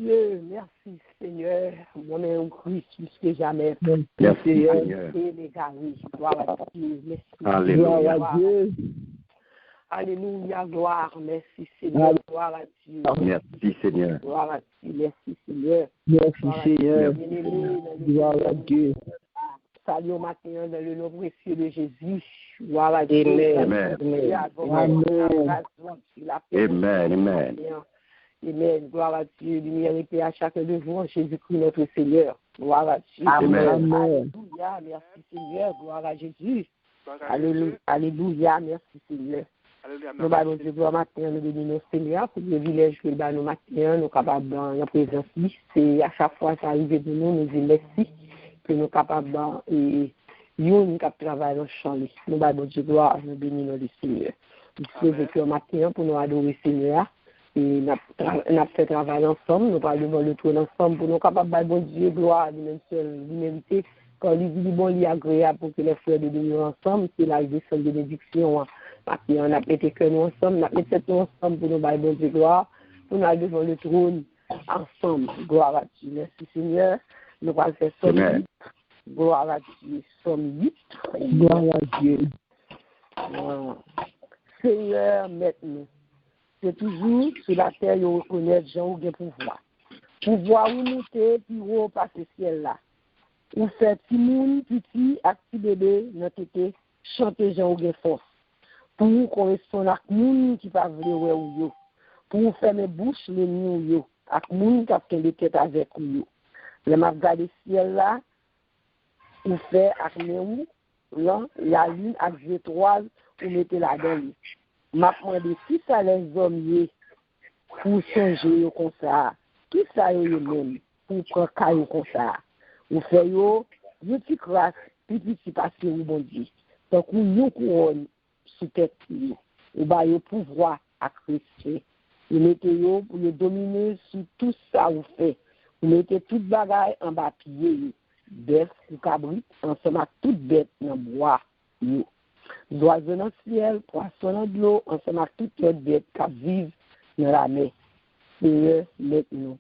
Dieu, merci Seigneur. Moi-même, Christ, plus que jamais. Merci Seigneur. Gloire à Dieu. Merci. Alléluia. Gloire à Dieu. Alléluia, gloire. Merci Seigneur. Gloire à Dieu. Merci Seigneur. Gloire à Dieu. Merci Seigneur. Merci Seigneur. Gloire à Dieu. Salut au matin dans le nom précieux de Jésus. Gloire à Dieu. Amen. Amen. Amen. Amen. Gloire à Dieu. Lumière et paix à chacun de vous en Jésus-Christ notre Seigneur. Gloire à Dieu. Amen. Alléluia. Merci Seigneur. Gloire à Jésus. Alléluia. Alléluia. Merci Seigneur. Nous allons Dieu gloire matin, nous bénissons Seigneur pour le privilège que nous matin, nous capables dans la présence. C'est à chaque fois ça arrive de nous disons merci que nous capables et nous travaillons dans le champ. Nous allons Dieu gloire, nous bénissons le Seigneur. Nous sommes que matin pour nous adorer Seigneur. Et nous avons fait travail ensemble, nous parlons devant le trône ensemble pour nous capables de bon Dieu gloire, lui-même seul, l'humanité. Quand il dit bon, il est agréable pour que les frères de nous ensemble, c'est la descente de bénédiction. Maintenant, on a pété que nous ensemble, on a pété tout ensemble pour nous bailler bon Dieu gloire, pour nous aller devant le trône ensemble. Gloire à Dieu. Merci Seigneur. Nous allons faire somme 8. Gloire à Dieu. Somme 8. Gloire à Dieu. Seigneur, maintenant. C'est toujours sur la terre, ils reconnaissent gens qui ont pouvoir. Pouvoir où monter, puis où passer ciel là. Ou fait petit monde, petit, à petit bébé, notre été, chanter gens qui ont force. Pour correspondre à monde qui pas voulu ou yo. Pour fermer bouche les nids yo. À monde qui a fait des têtes avec yo. Le m'a regardé ciel là, ou fait à nous, là, la lune avec les étoiles, ou mettez la dedans. M'a demandé qui ça les hommes pour changer comme ça, qui ça yo même pour prendre caillou comme ça. Ou fait yo petit crasse petit passer au bon Dieu. Donc nous couronne sous tête ou ba yo pouvoir à Christ. Vous mettez yo pour le dominer sur tout ça vous fait. Vous mettez toute bagaille en bas pied bœuf ou cabrit ensemble avec toute bête dans bois yo. Oiseaux dans le ciel, poissons dans l'eau, ensemble avec toutes les bêtes qui vivent dans la mer. Seigneur, maintenant.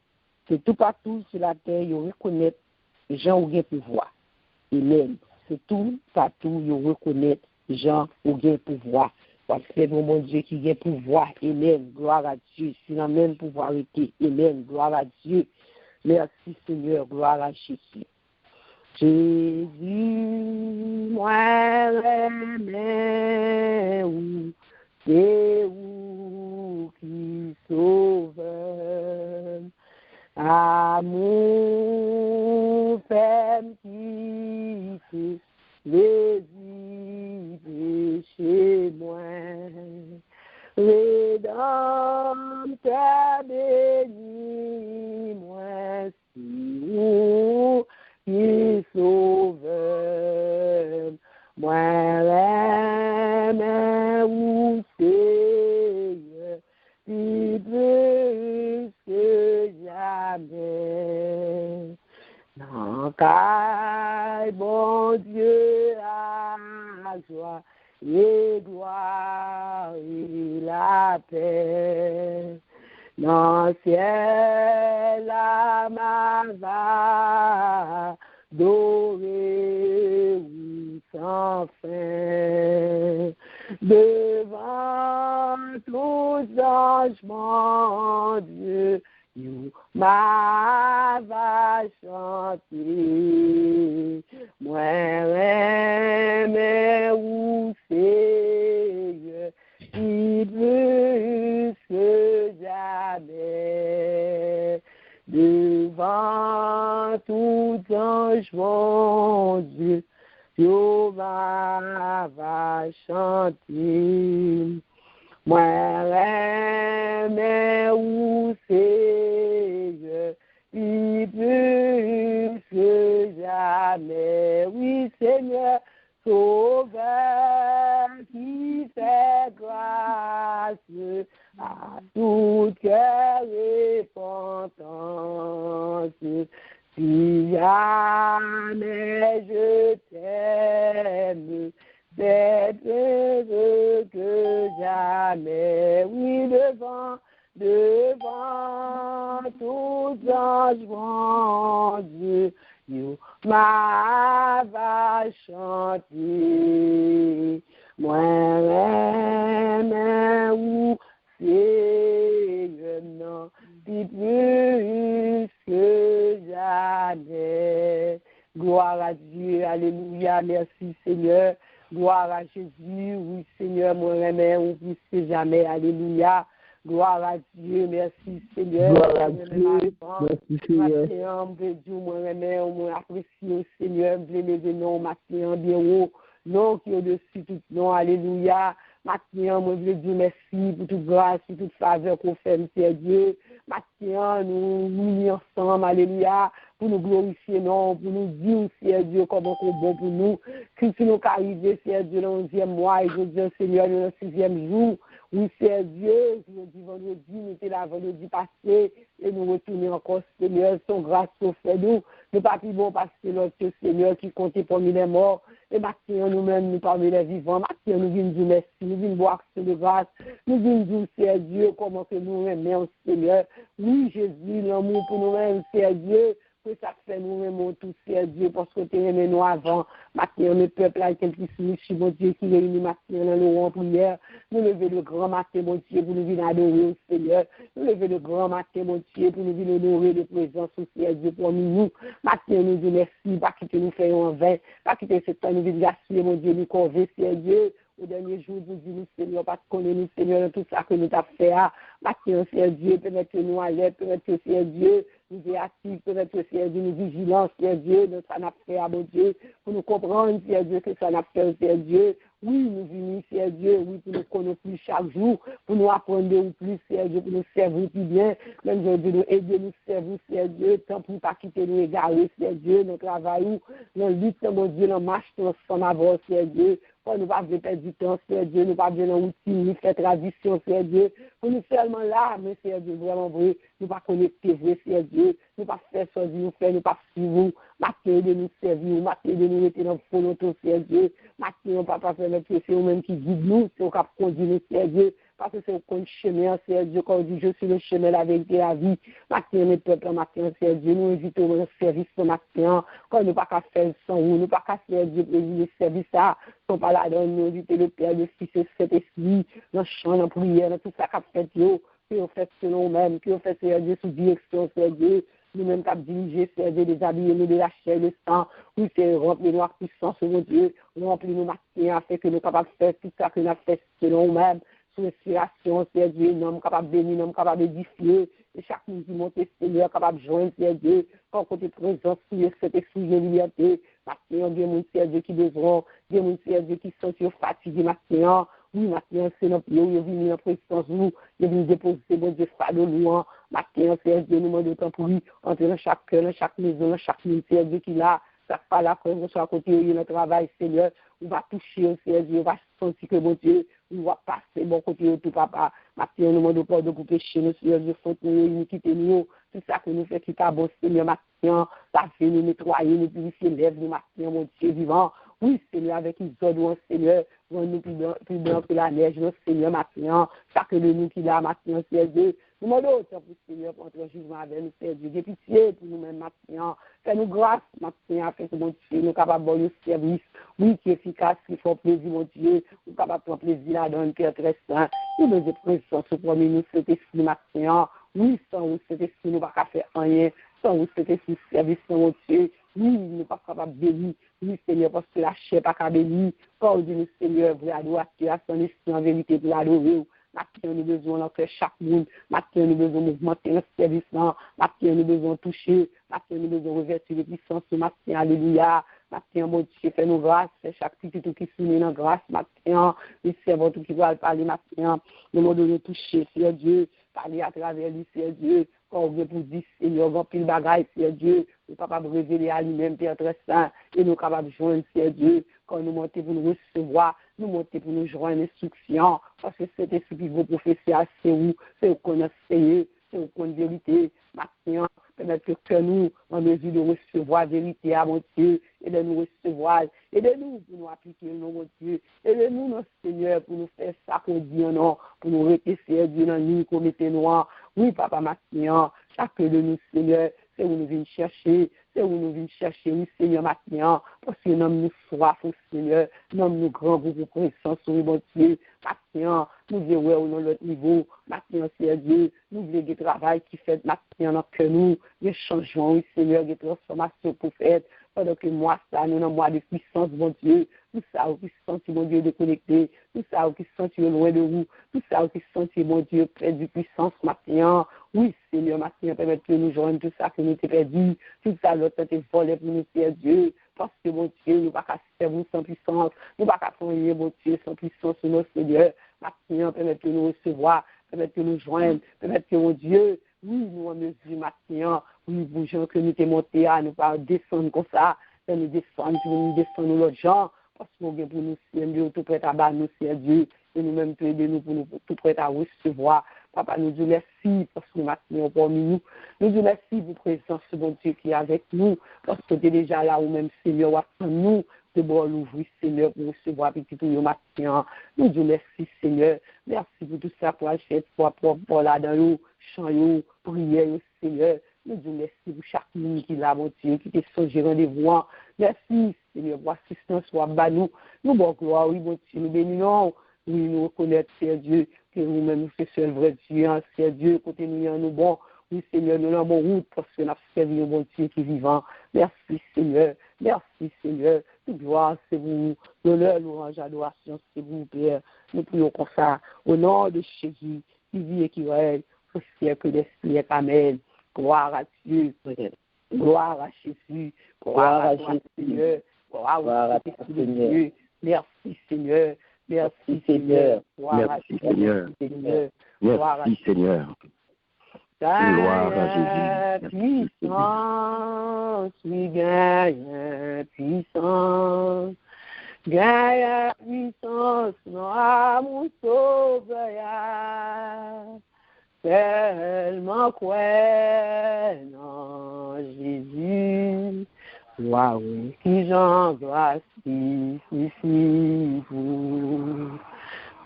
C'est tout partout sur la terre, ils reconnaissent les gens qui ont pouvoir. Amen. C'est tout partout, ils reconnaissent les gens qui ont pouvoir. Parce que c'est mon Dieu qui a pouvoir. Amen. Gloire à Dieu. C'est la même pouvoir été. Amen. Gloire à Dieu. Merci Seigneur. Gloire à Jésus. Jésus, moi, l'aimais, c'est où qui sauve, amour, femme qui fait les péchés, moi, rédempteur béni, moi, si où qui sauve, moi l'aime ou Seigneur, si plus que jamais. Non, car bon Dieu a joie et gloire et la paix. Dans le ciel, la va doré ou sans fin. Devant tout changement, Dieu, ma va chanter. Moi, mais où c'est, qui plus que jamais, devant tout ange, mon Dieu, Jéhovah va chanter. Moi, mais où c'est, qui plus que jamais, oui Seigneur, Sauveur qui fait grâce à tout cœur repentance. Si jamais je t'aime, c'est heureux que jamais, oui, devant tout ange bon Dieu, you m'a va chanter, moi même ou Seigneur non, puis plus que jamais. Gloire à Dieu, alléluia, merci Seigneur. Gloire à Jésus, oui Seigneur, moi même ou plus que jamais, alléluia. Gloire à Dieu, merci Seigneur. Gloire à Dieu, merci Seigneur. Dieu, moi apprécie Seigneur, lever non, matin, bien haut, non qui est au-dessus tout nom, alléluia. Matin, moi je dis merci pour toute grâce, pour toute faveur qu'on fait, monsieur Dieu. Matin, nous unis ensemble, alléluia, pour nous glorifier, non, pour nous dire, Seigneur Dieu, comment c'est bon pour nous. Christ nous arrivé, Seigneur Dieu, dans le 11e mois, et je dis, Seigneur, dans le 6e jour. Oui, Seigneur Dieu, je dis vendredi, nous étions là vendredi passé, et nous retournons encore, Seigneur, son grâce qu'on fait nous. Nous pas plus bon parce que notre Seigneur qui comptait parmi les morts. Et maintenant, nous-mêmes, nous parmi les vivants. Maintenant, nous venons dire merci, nous venons voir action de grâce. Nous venons dire, Seigneur Dieu, comment que nous aimons, Seigneur. Oui, Jésus, l'amour pour nous-mêmes, Seigneur Dieu. Que ça fait nous aimons tous, Seigneur Dieu, parce que tu aimé nous avant. Maintenant, le peuple là, quel qui se mon Dieu, qui réunit maintenant dans le rang prière. Nous lever le grand matin, mon Dieu, pour nous venir adorer, Seigneur. Nous lever le grand matin, mon Dieu, pour nous venir honorer de présence, Seigneur Dieu, pour nous. Maintenant, nous disons merci, pas quitter nous faire en vain, pas quitter ce temps, nous venir gaspiller, mon Dieu, nous convaincre, Seigneur Dieu. Au dernier jour, nous disons, Seigneur, parce qu'on est nous, Seigneur, dans tout ça que nous t'avons fait. Maintenant, Seigneur Dieu, peut-être que nous allons, peut-être que, Seigneur Dieu, nous est actifs, peut-être que, Seigneur Dieu, nous vigilons, Seigneur Dieu, de ça n'a fait à mon Dieu, pour nous comprendre, Seigneur Dieu, que ça n'a fait, Seigneur Dieu. Oui, nous venons, Seigneur Dieu, oui, pour nous connaître plus chaque jour, pour nous apprendre plus, Seigneur Dieu, pour nous servir plus bien, même Dieu, nous aider, nous servir, Seigneur Dieu, tant pour ne pas quitter nous égarer, Seigneur Dieu, notre travail, dans le lutte, mon Dieu, dans marche, ensemble avant, Seigneur Dieu. Pour nous pas perdre du temps, Seigneur Dieu, nous pas besoin d'outils, nous faire tradition, Seigneur Dieu. Pour nous seulement là, mais Seigneur Dieu, vraiment vrai, nous pas connecter vrai, Seigneur Dieu, nous pas faire ça, nous faire, nous pas suivre, matin de nous servir, matin de nous mettre dans le volonté, Seigneur Dieu. Matin, on pas faire notre c'est nous-mêmes qui guide nous, c'est au cap conduire nous, Seigneur Dieu. Parce que c'est au compte chemin, Seigneur Dieu, quand on dit je suis le chemin, la vérité, la vie. Matin, mes peuples, matin, Seigneur Dieu, nous invitons au service ce matin. Quand nous pas qu'à faire sans vous, nous pas qu'à faire Dieu, le service ça. Sont pas là dans nous inviter le Père, le Fils et cet esprit, dans le chant, dans la prière, dans tout ça qu'a fait Dieu. Que on fait selon nous-mêmes, que on fait Seigneur Dieu sous direction, Seigneur Dieu. Nous-mêmes qui diriger, Seigneur Dieu, déshabiller nous de la chair, le sang. Oui, c'est remplir nos puissance, mon Dieu. Remplir nos matins, afin que nous sommes capables de faire tout ça que nous avons fait selon nous-mêmes. Sous l'inspiration, Seigneur Dieu, nous sommes capables de bénir, nous sommes capables d'édifier. Et chaque nous qui monte, Seigneur, capable de joindre, Seigneur Dieu, quand côté présence, sur cet esprit de liberté. Maintenant, Dieu, mon Seigneur Dieu, qui besoin, Dieu, mon Seigneur Dieu, qui sont fatigués maintenant. Oui, maintenant, c'est notre Dieu, il est venu en présence de nous, il est venu déposer, mon Dieu, fardeau louant. Maintenant, Seigneur Dieu, nous demandons temps pour lui, entrer dans chaque cœur, dans chaque maison, dans chaque ministère, Dieu qui l'a. Ça pas là, quand on soit à côté de notre travail, Seigneur, on va toucher, Seigneur Dieu, on va sentir que, mon Dieu, on va passer, bon côté de tout, papa. Maintenant, nous demandons pardon pour pécher, nous, Seigneur Dieu, faute, nous, quitter nous, tout ça que nous fait, qui t'a bon, Seigneur, maintenant, ça fait nous nettoyer, nous purifier, lève nous, maintenant, mon Dieu vivant. Oui, Seigneur, avec les autres, Seigneur, rends-nous plus blanc que la neige, Seigneur, maintenant, chacun de nous qui l'a, maintenant, Seigneur Dieu. Nous demandons autant pour Seigneur, pour entrer en jugement avec nous, Seigneur Dieu. J'ai pitié pour nous-mêmes, maintenant. Fais-nous grâce, maintenant, afin que, mon Dieu, nous sommes capables de le service, oui, qui est efficace, qui fait plaisir, mon Dieu. Nous sommes capables de prendre plaisir là-dedans, un cœur très saint. Nous nous présence au premier nous, cet esprit, maintenant. Oui, sans vous, cet esprit, nous ne pouvons pas faire rien. Sans vous, cet esprit, service, mon Dieu. Oui, nous ne sommes pas capables de bénir. Oui, Seigneur, parce que la chair n'est pas capable de bénir. Quand on dit, Seigneur, vous adorez à son esprit en vérité pour l'adorer. Maintenant, nous besoin d'entrer chaque monde. Maintenant, nous besoin de mouvementer le service. Maintenant, nous besoin de toucher. Maintenant, nous besoin de revêtir les puissances. Maintenant, alléluia. Maintenant, mon Dieu, fais-nous grâce. Fais chaque petit tout qui soumet dans grâce. Maintenant, les servants tout qui veulent parler. Maintenant, nous demandons de toucher, Seigneur Dieu. Parler à travers lui, Seigneur Dieu. Quand on veut pour dire, Seigneur, on pile bagaille, Seigneur Dieu. Nous sommes capables de révéler à lui-même, Père très saint. Et nous sommes capables de joindre, Seigneur Dieu. Quand nous montons pour nous recevoir, nous montons pour nous joindre l'instruction. Parce que c'est esprit qui vous professer à c'est où qu'on a essayé, c'est où qu'on a vérité. Maintenant, permettre que nous, en mesure de recevoir la vérité à mon Dieu, et de nous recevoir, et de nous pour nous appliquer le nom, mon Dieu, et de nous, notre Seigneur, pour nous faire ça qu'on dit, non, pour nous rester, Seigneur Dieu, dans nous, qu'on mette noir, Oui, papa, maintenant, chacun de nous, Seigneur, c'est où nous venons chercher, oui, Seigneur, maintenant, parce que nous nous soif, Seigneur, nous nous grand groupe présence, oui, mon Dieu, maintenant, nous disons, ouais, dans l'autre niveau, maintenant, c'est Dieu, nous voulons du travail qui fait maintenant que nous, des changements, oui, Seigneur, des transformations pour faire, pendant que moi, ça, nous avons de puissance, mon Dieu, tout ça, qui se sentit, mon Dieu, déconnecté, tout ça, qui se sentit loin de vous, tout ça, qui se sentit, mon Dieu, près de puissance, maintenant, oui, Seigneur, maintenant, permettre que nous joignons tout ça que nous t'ai perdu, tout ça, l'autre t'es volé pour nous, Seigneur Dieu, parce que, mon Dieu, nous ne pouvons pas faire vous sans puissance, nous ne pouvons pas faire, mon Dieu, sans puissance, notre Seigneur, maintenant, permettre que nous recevoir, permettre que nous joignons, permettre que, mon Dieu, oui, nous en mesure, maintenant, oui, bougeons que nous t'es monté à nous pas descendre comme ça, nous descendre l'autre gens, parce qu'on est pour nous, Seigneur, tout prêt à battre nous, Seigneur Dieu, et nous-mêmes, tu aider nous pour nous, tout prêt à recevoir. Papa, nous disons merci parce que nous maintenant parmi nous. Nous disons merci pour la présence de bon Dieu qui est avec nous, parce que tu es déjà là où même, Seigneur, attend nous de bon l'ouvrir, Seigneur, pour recevoir petit tout le matin. Nous disons merci, Seigneur. Merci pour tout ça, pour acheter, pour là dans l'eau, chant, prière, Seigneur. Nous disons merci pour chaque monde qui est là, mon Dieu, qui est songé rendez-vous. Merci, Seigneur, pour assistance, pour nous. Nous, bon gloire, oui, mon Dieu, nous bénissons. Oui, nous reconnaissons, Seigneur Dieu, que nous-mêmes, nous sommes le vrai Dieu, Seigneur Dieu, côté nous bon. Oui, Seigneur, nous avons bon route parce que nous avons servi un bon Dieu qui est vivant. Merci, Seigneur. Merci, Seigneur. Toute gloire, c'est vous. L'honneur, louange, adoration, c'est vous, Père. Nous prions comme ça. Au nom de Jésus, qui vit et qui règne, au siècle des siècles. Amen. Gloire à Dieu. Gloire à Jésus. Gloire à toi, Seigneur. Gloire à Dieu. Merci, Seigneur. Merci, Seigneur. Merci, Seigneur. Merci, Seigneur. Gloire à Jésus. Puissance, oui, gagne puissance. Gagne puissance, non, mon sauveur. Tellement quoi, non, Jésus. Waouh, qui j'embrasse ici, vous.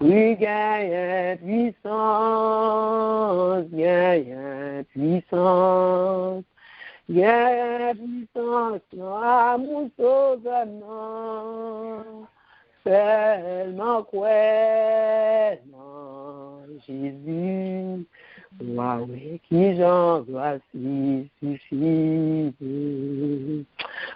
Oui, gagne puissance, gagne puissance, non, mon sauveur, non, seulement quoi, non, Jésus. Waouh, qui j'embrasse ici, vous.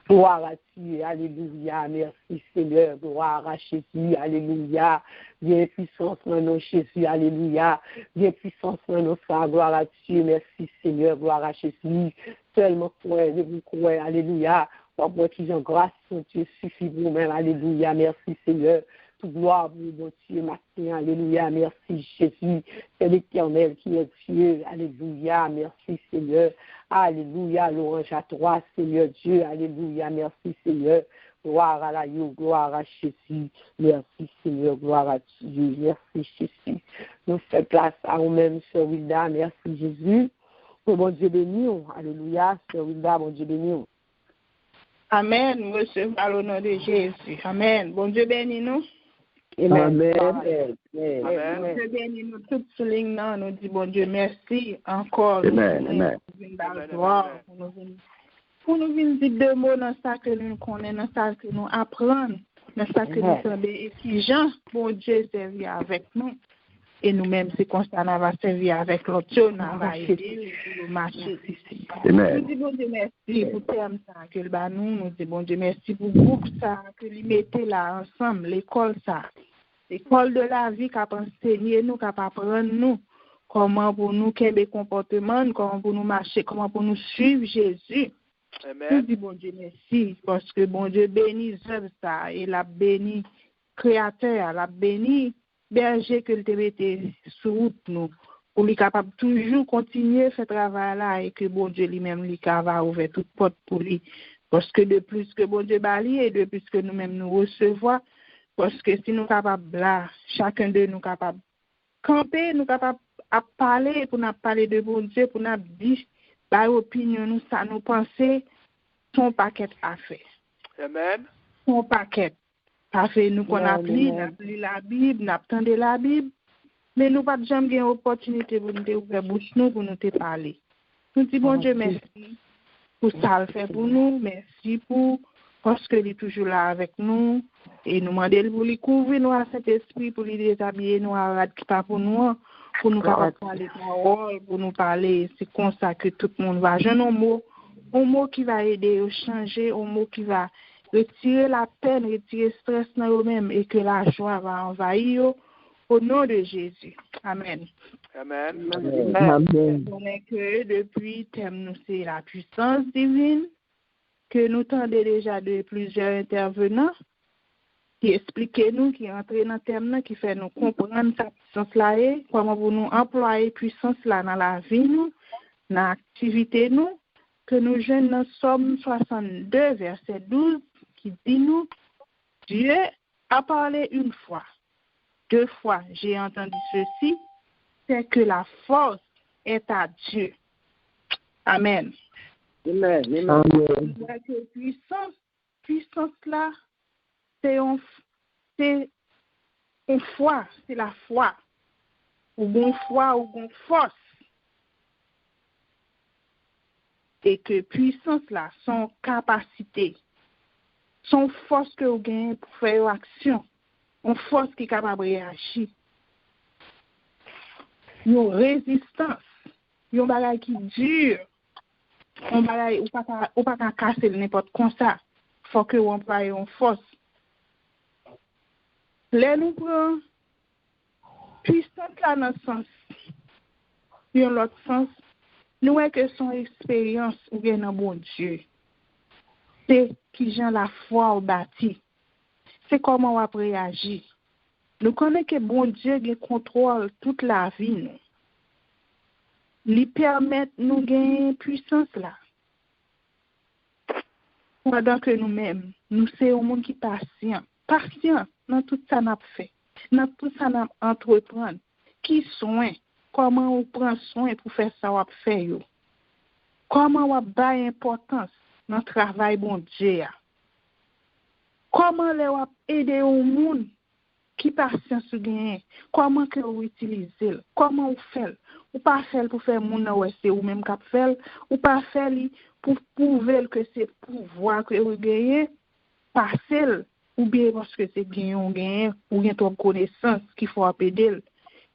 Gloire à Dieu, alléluia, merci Seigneur, gloire à Jésus, alléluia, viens puissance dans nos Jésus, alléluia, viens puissance dans nos frères, gloire à Dieu, merci Seigneur, gloire à Jésus, seulement croyez, vous croyez, alléluia, pour moi qui j'en grâce, mon Dieu suffit pour vous-même, alléluia, merci Seigneur. Toute gloire pour mon Dieu, matin, alléluia, merci Jésus, c'est l'Éternel qui est Dieu, alléluia, merci Seigneur, alléluia, louange à toi, Seigneur Dieu, alléluia, merci Seigneur, gloire à l'agneau, gloire à Jésus, merci Seigneur, gloire à Dieu, merci Jésus, nous faisons place à nous-mêmes, Sœur Wilda, merci Jésus, que bon Dieu béni, alléluia, Sœur Wilda, bon Dieu béni. Amen, nous recevons au nom de Jésus, amen, bon Dieu béni nous. Amen. Amen. Bon Dieu béni nous toutes souligne, nous dit bon Dieu merci encore. Amen. Pour nous venir dire deux mots dans ça que nous connaissons, dans ça que nous apprenons, dans ça que nous sommes exigeants, bon Dieu servir avec nous. Et nous-mêmes, c'est constant, on va servir avec l'autre, on va aider pour marcher ici. Nous disons bon Dieu merci pour terme ça que le nous disons bon Dieu merci pour le groupe ça que nous mettons là ensemble, l'école ça. L'école de la vie qui a enseigné nous, qui a apprendre nous comment pour nous quel comportement, comment pour nous marcher, comment pour nous suivre Jésus. Amen. Nous disons bon Dieu merci parce que bon Dieu bénit ça et la béni créateur, la béni berger que te mette sur route nous pour lui capable toujours continuer ce travail là et que bon Dieu lui-même lui va ouvrir toute porte pour lui parce que de plus que bon Dieu bali et de plus que nous-mêmes nous recevons parce que si nous capables là chacun de nous capable camper nous capable à parler pour nous parler de bon Dieu pour nous dire par opinion nous ça nous penser son paquet à faire. Amen. Son paquet. Ça fait nous qu'on appelle la Bible, nous attendons la Bible, Mais nous pas jamais eu opportunité pour nous ouvrir bouche nous pour nous te parler. Nous disons bon Dieu merci pour ça le fait pour nous, merci pour parce que il est toujours là avec nous et nous demander pour lui couvrir nous à cet esprit pour lui déshabiller nous à qui pas pour nous capables parler parole pour nous parler c'est comme ça que tout le monde va jeune un mot qui va aider à changer un mot qui va retirer la peine retirer le stress dans eux-mêmes et que la joie va envahir au nom de Jésus. Amen. Amen. Amen. On est que depuis thème nous c'est la puissance divine que nous tendons déjà de plusieurs intervenants qui expliquent nous, qui entrent dans le thème, qui fait nous comprendre sa puissance là, comment pour nous employer puissance là dans la vie nous, dans l'activité nous, que nous jeunes dans Somme 62, verset 12, qui dit nous, Dieu a parlé une fois, 2 fois, j'ai entendu ceci, c'est que la force est à Dieu. Amen. Amen. Amen. Puissance là, c'est une foi, c'est la foi. Ou bon foi, ou bon force. Et que puissance là, son capacité, son force que vous gagnez pour faire une action, une force qui est capable de réagir. Une résistance, une bagaille qui dure. On bagaille ou pas casser n'importe comme ça. Faut que on emploie une force. Là nous prend puissance là dans le sens. Dans l'autre sens, nous voyons que son expérience ou bien dans bon Dieu. C'est qui gens la foi au bâti. C'est comment on va réagir. Nous connaissons que bon Dieu contrôle toute la vie nous. Lui permettre nous gagner puissance là. Pendant que nous-mêmes, nous sommes un monde qui est patient dans tout ça n'a fait, dans tout ça n'a entreprendre, qui soin, comment on prend soin pour faire ça on fait yo. Comment on ba importance dans le travail bon Dieu. Comment on aider au monde qui patience gagner, comment que vous utilisez, comment vous faites. Ou pas faire pour faire mon c'est ou même cap faire ou pas faire pour prouver que c'est pouvoir que vous gagnez passer ou bien parce que c'est gain ou bien trop connaissance qu'il faut appeler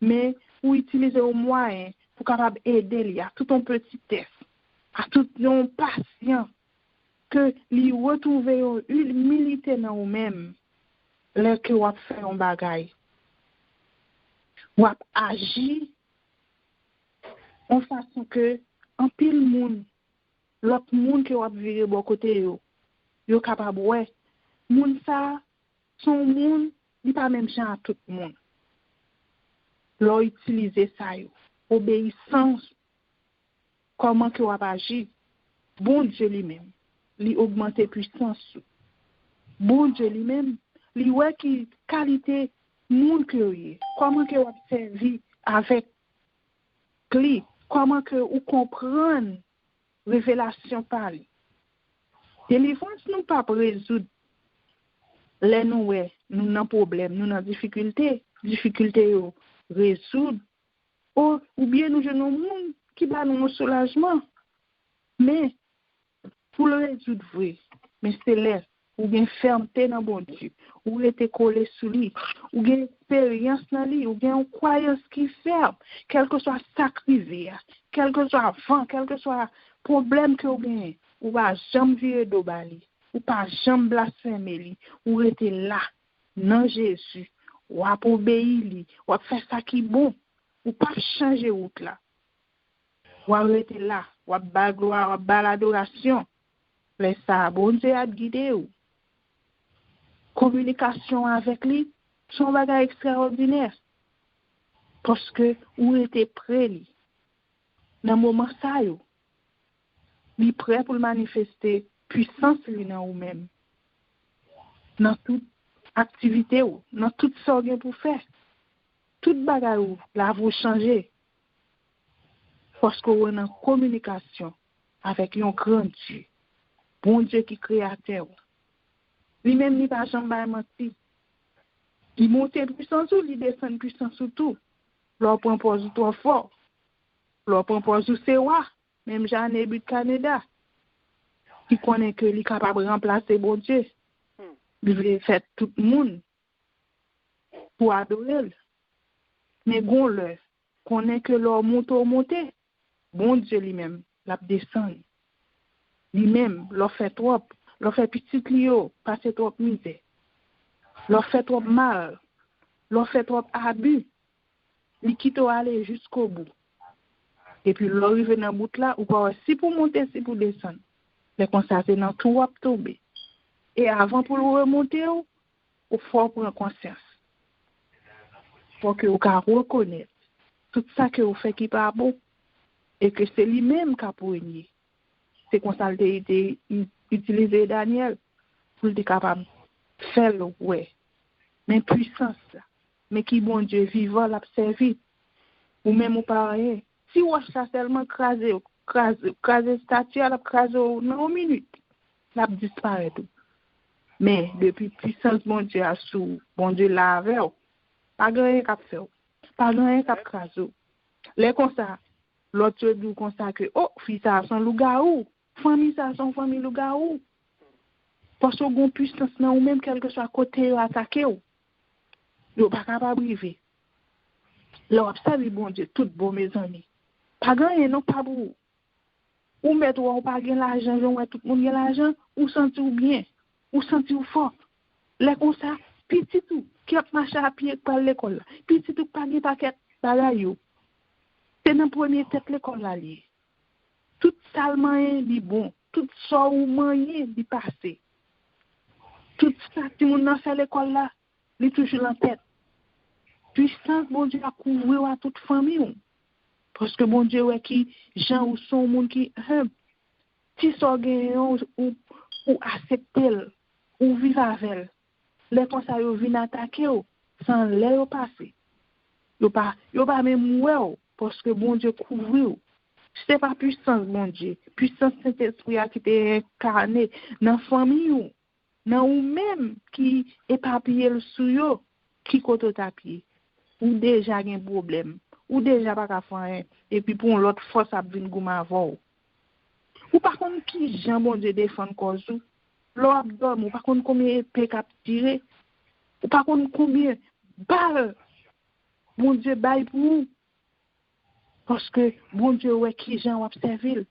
mais ou utiliser au moyen pour capable aider à tout un petit test à tout un patient que lui retrouver une humilité dans vous-même là que vous fait un bagage ou agir en façon que en pile monde l'autre monde qui va vivre bon côté yo capable ouais monde ça son monde il pas même genre à tout le monde leur utiliser ça yo obéissance comment que va agir bon Dieu lui-même lui augmenter puissance bon Dieu lui-même lui ouais qui qualité monde que comment que va servir avec lui comment que ou comprendre révélation par lui. Délivrance nous pas résoudre les nous n'avons problème, nous n'avons difficulté yo résoudre ou bien nous jeunes monde qui ba nous soulagement. Mais pour le résoudre vrai, mais c'est là ou bien fermeté dans bon Dieu, ou était collé sous lui, ou bien expérience dans lui, ou bien croyance qui ferme, quel que soit sacrifice, quel que soit vent, quel que soit problème que vous gagnez, ou pas jamais virer d'obali, ou pas jamais blasphémer lui, ou était là, dans Jésus, ou à obéir lui, ou à faire ça qui est bon, ou pas changer route là, ou à être là, ou à bas gloire, ou à bas l'adoration, laisse ça, bon Dieu a guidé ou. Communication avec lui, son bagage extraordinaire. Parce que où était prêt lui. Dans le moment ça yo. Il est prêt pour manifester puissance lui dans vous-même. Dans toute activité ou, dans toute sorte pour faire. Toute bagage ou, là vous changer. Parce que vous êtes en communication avec un grand Dieu. Bon Dieu qui créateur. Lui-même, il n'a pas jamais menti. Il monte puissance ou il descend puissance ou tout. Leur propose trop fort. Leur propose c'est roi. Même Jean Nebu de Canada. Qui connaît que lui capable de remplacer bon Dieu. Il veut faire tout le monde pour adorer. Mais bon, le connaît que leur monter, bon Dieu lui-même, la descend. Lui-même, leur fait trop, leur fait petit lio, passer trop misère. Leur fait trop mal, leur fait trop abus. Lui quitte aller jusqu'au bout. Et puis, leur arrive dans le bout là, ou pas si pour monter, si pour descendre. Les constater dans tout à tomber. Et avant pour le remonter, il faut prendre conscience. Pour que vous reconnaître tout ça que vous faites qui n'est pas bon. Et que c'est lui-même qui a poigné. C'est comme ça qu'il a été utilisé Daniel pour être capable de faire le ouais. Mais puissance là. Mais qui bon Dieu vivant l'a servi. Ou même ou pareil. Si vous avez seulement crasé statue, elle a crasé dans une minute. Elle a disparu tout. Mais depuis puissance bon Dieu a sous, bon Dieu l'a avec, pas grand cap fait. Pas grand cap crasé. Les comme ça, l'autre dit comme ça que oh, fils ça son loup-garou, famille ça son famille loup-garou. Parce que gon puissance nan ou même quelque soit côté attaquer ou. Yo pas capable briver. L'observe bon Dieu tout bon mes amis. Pas grand non pas pour ou mettre ou pas gain l'argent, ou tout le monde gain l'argent, ou sentir bien, ou sentir fort. Les comme ça, petit tout qui a marché à pied par l'école. Petit tout pas gain paquet bagay yo. C'est dans premier tête l'école là lié. Tout salement est bon, tout ça ou moyen d'y passer. Tout ça qui moun nan fait l'école là, li toujours en tête. Puissance bon Dieu a couvrir à toute famille. Parce que bon Dieu ouais qui gens ou son monde qui si so gen ou accepter ou vivre avec les comme ça yo vinn attaquer sans les passer. Yo pas même ouais parce que bon Dieu couvrir. C'est pas puissance bon Dieu, puissance Saint-Esprit qui est incarné dans famille ou dans ou même qui éparpillé le sou yo qui côté tapis ou déjà un problème ou déjà pas faire et puis pour l'autre force à venir gouma avant ou par contre qui Jean bon Dieu défendre cause l'abdom ou par contre combien épée cap tirer ou par contre combien balle bon Dieu bail pour nous parce que bon Dieu ouais qui Jean observer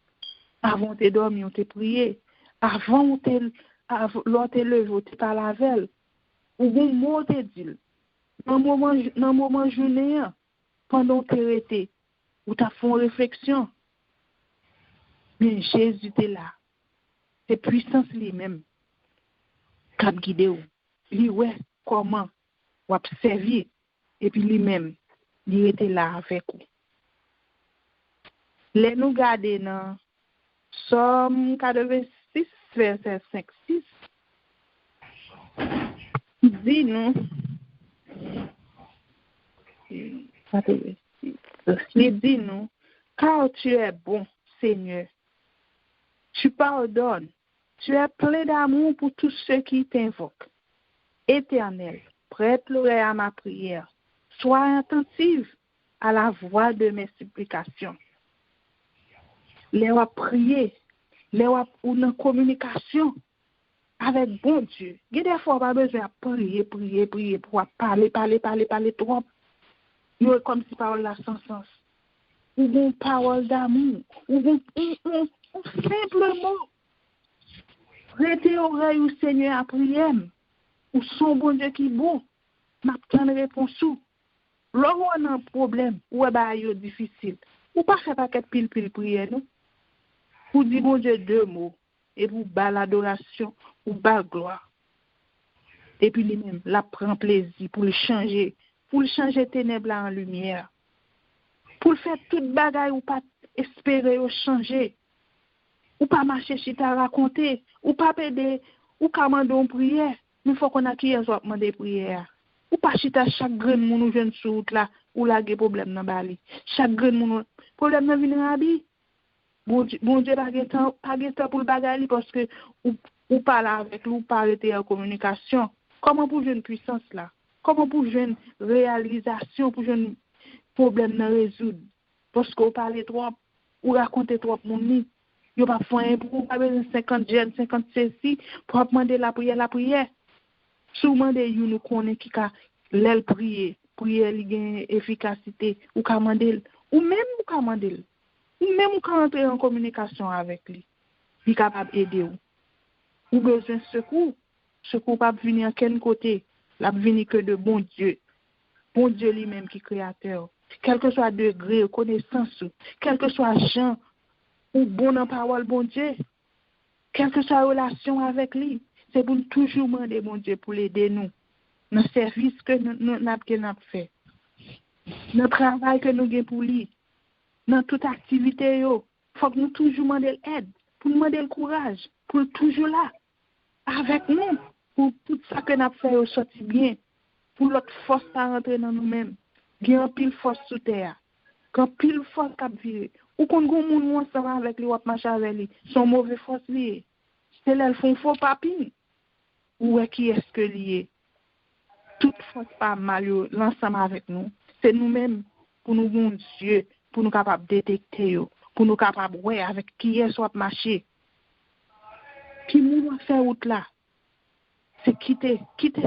avant de dormir on te prier avant l'autre lever tu parler avec ou bon mot te dit dans moment journée pendant que tu étais ou tu as fait une réflexion mais Jésus était là c'est puissance lui-même qui a guidé ou lui ouais comment ou observer et puis lui-même il était là avec vous les nous garder dans Somme 86 verset 5-6 dit nous il dit nous car tu es bon Seigneur tu pardonnes tu es plein d'amour pour tous ceux qui t'invoquent Éternel prête l'oreille à ma prière sois attentive à la voix de mes supplications les va prier les va ou dans communication avec bon Dieu il y a des fois pas besoin de prier pour parler trop yo comme si parole la sans sens ou une parole d'amour ou simplement prêter oreille au Seigneur à prier ou son bon Dieu qui bon m'a prendre réponse ou là on a un problème ou ba yo difficile ou pas faire paquet pile prière non pour dire bon Dieu deux mots et pour bas l'adoration ou bas gloire et puis lui-même la prend plaisir pour le changer ténèbres en lumière pour faire toute bagaille ou pas espérer ou changer ou pas marcher chita raconter ou pas péder ou commander une prière mais faut qu'on a qui soit demander prière ou pas chita chaque grain moun ou jeune sur route là ou la gen problème dans bali chaque grain moun problème dans venir abi bon Dieu pas gen temps pour le bagaille parce que ou parler avec ou pas arrêter en communication comment pour jeune puissance là comment pour jeune réalisation pour jeune problème nan résoudre. Parce qu'on parle trop, ou raconte trop mon ni. Yo pas faire pour pas besoin 50 jeunes, 50 ceci pour demander la prière. Souvent des you nous connaît qui ka l'aile prier li gagne efficacité ou ka mandel ou même ou ka mandel ou même ou ka entrer en communication avec lui. Il capable aider ou besoin secours pas venir à quel côté, la venir que de bon Dieu lui-même qui créateur. Quel que soit degré, connaissance, quel que soit genre ou bon en parole bon Dieu, quelle que soit relation avec lui, c'est pour toujours demander bon Dieu pour l'aider nous dans le service que nous avons fait, dans le travail que nous avons pour lui, dans toute activité, il faut que nous toujours demander l'aide, pour nous demander le courage, pour toujours là, avec nous, pour tout ça que nous avons fait sortir bien, pour l'autre force à rentrer dans nous-mêmes. Il y a un pile force sous terre, quand pile force qui a viré. Ou quand on moun ensemble avec lui, ou marcher avec lui, son mauvais force lié. C'est là, ils font faux papier. Ou est qui est-ce que lié? Toute force pas mal, l'ensemble avec nous. C'est nous-mêmes, pour nous, bon Dieu, pour nous capables de détecter, pour nous capables, ouais, avec qui est-ce qu'on marcher. Puis nous, on fait route là. C'est quitter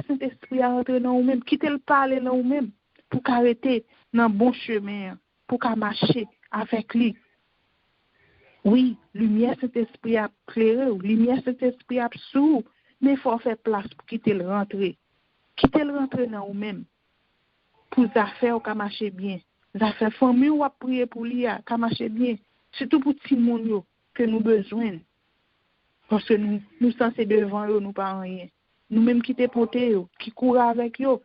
Saint-Esprit à rentrer dans nous-mêmes, quitter le parler dans nous-mêmes, pour qu'arrêter dans le bon chemin, pour qu'à marcher avec lui. Oui, lumière cet esprit a clairé, lumière cet esprit a sourd, mais il faut faire place pour quitter le rentrer. Quitter le rentrer dans nous-mêmes. Pour les affaires qui marchent bien. Les affaires famille ou à prier pour lui qui marchent bien. Surtout pour tout le monde que nous besoin. Parce que nous sommes devant eux, nous pas rien. Nous-mêmes qui te porter, qui courent avec eux.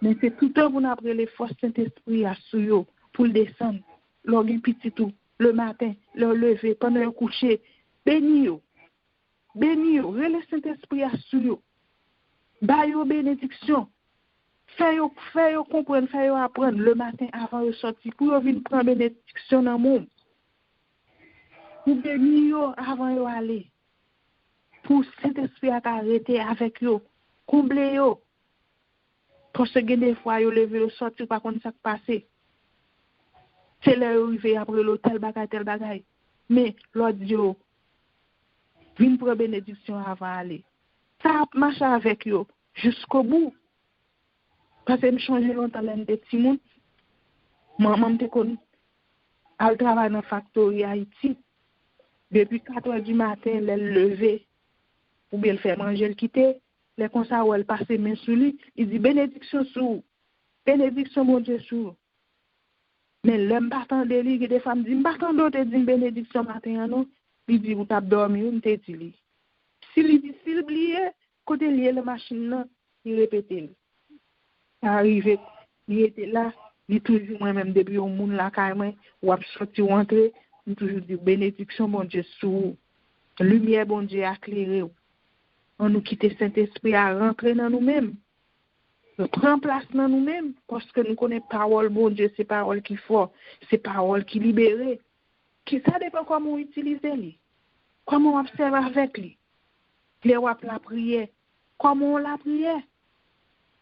Mais c'est tout le temps pour nous apprendre les forces Saint-Esprit à sous pour le descendre. L'orgue petit tout, le matin, le lever, pendant le coucher. Bénis-yo. Relais Saint-Esprit à sous Bayo bénédiction. Fais-yo comprendre, fais-yo apprendre le matin avant de sortir. Pour venir prendre bénédiction dans le monde. Pour bénis-yo avant de aller. Pour Saint-Esprit à arrêter avec yo. Combler yo. Parce que des fois, yo levé, yo sorti, pas contre ça qui passe. C'est là où il va après l'hôtel, tel bagay. Mais l'autre dit, vine pour bénédiction avant d'aller. Ça a marché avec eux jusqu'au bout. Parce que je change longtemps l'un des petits monde. Maman te connaît. Elle travaille dans la factory à Haïti. Depuis 4 heures du matin, elle levé. Ou bien elle fait manger, elle quitte. Les conseils où elle passe main sous lui, il dit bénédiction sous. Bénédiction mon Dieu sous. Mais l'homme partant de lui, des femmes disent, partant d'autres disent bénédiction matin, non? Il dit, vous t'as dormi, vous t'es dit. S'il dit, s'il oublie, côté lié la machine, non, il répétait. Arrivé, il était là, il toujours moi-même, depuis au monde là, carrément, ou a sorti ou entrer, il toujours dit, bénédiction mon Dieu sous. Lumière, bon Dieu, éclairé. On nous quitte Saint-Esprit à rentrer dans nous-mêmes. Nous prenons place dans nous-mêmes parce que nous connaissons parole, bon Dieu, c'est parole qui forte, c'est parole qui libère. Qui ça dépend comment on utilise lui, comment on observe avec lui. Les rois la prière, comment on la prière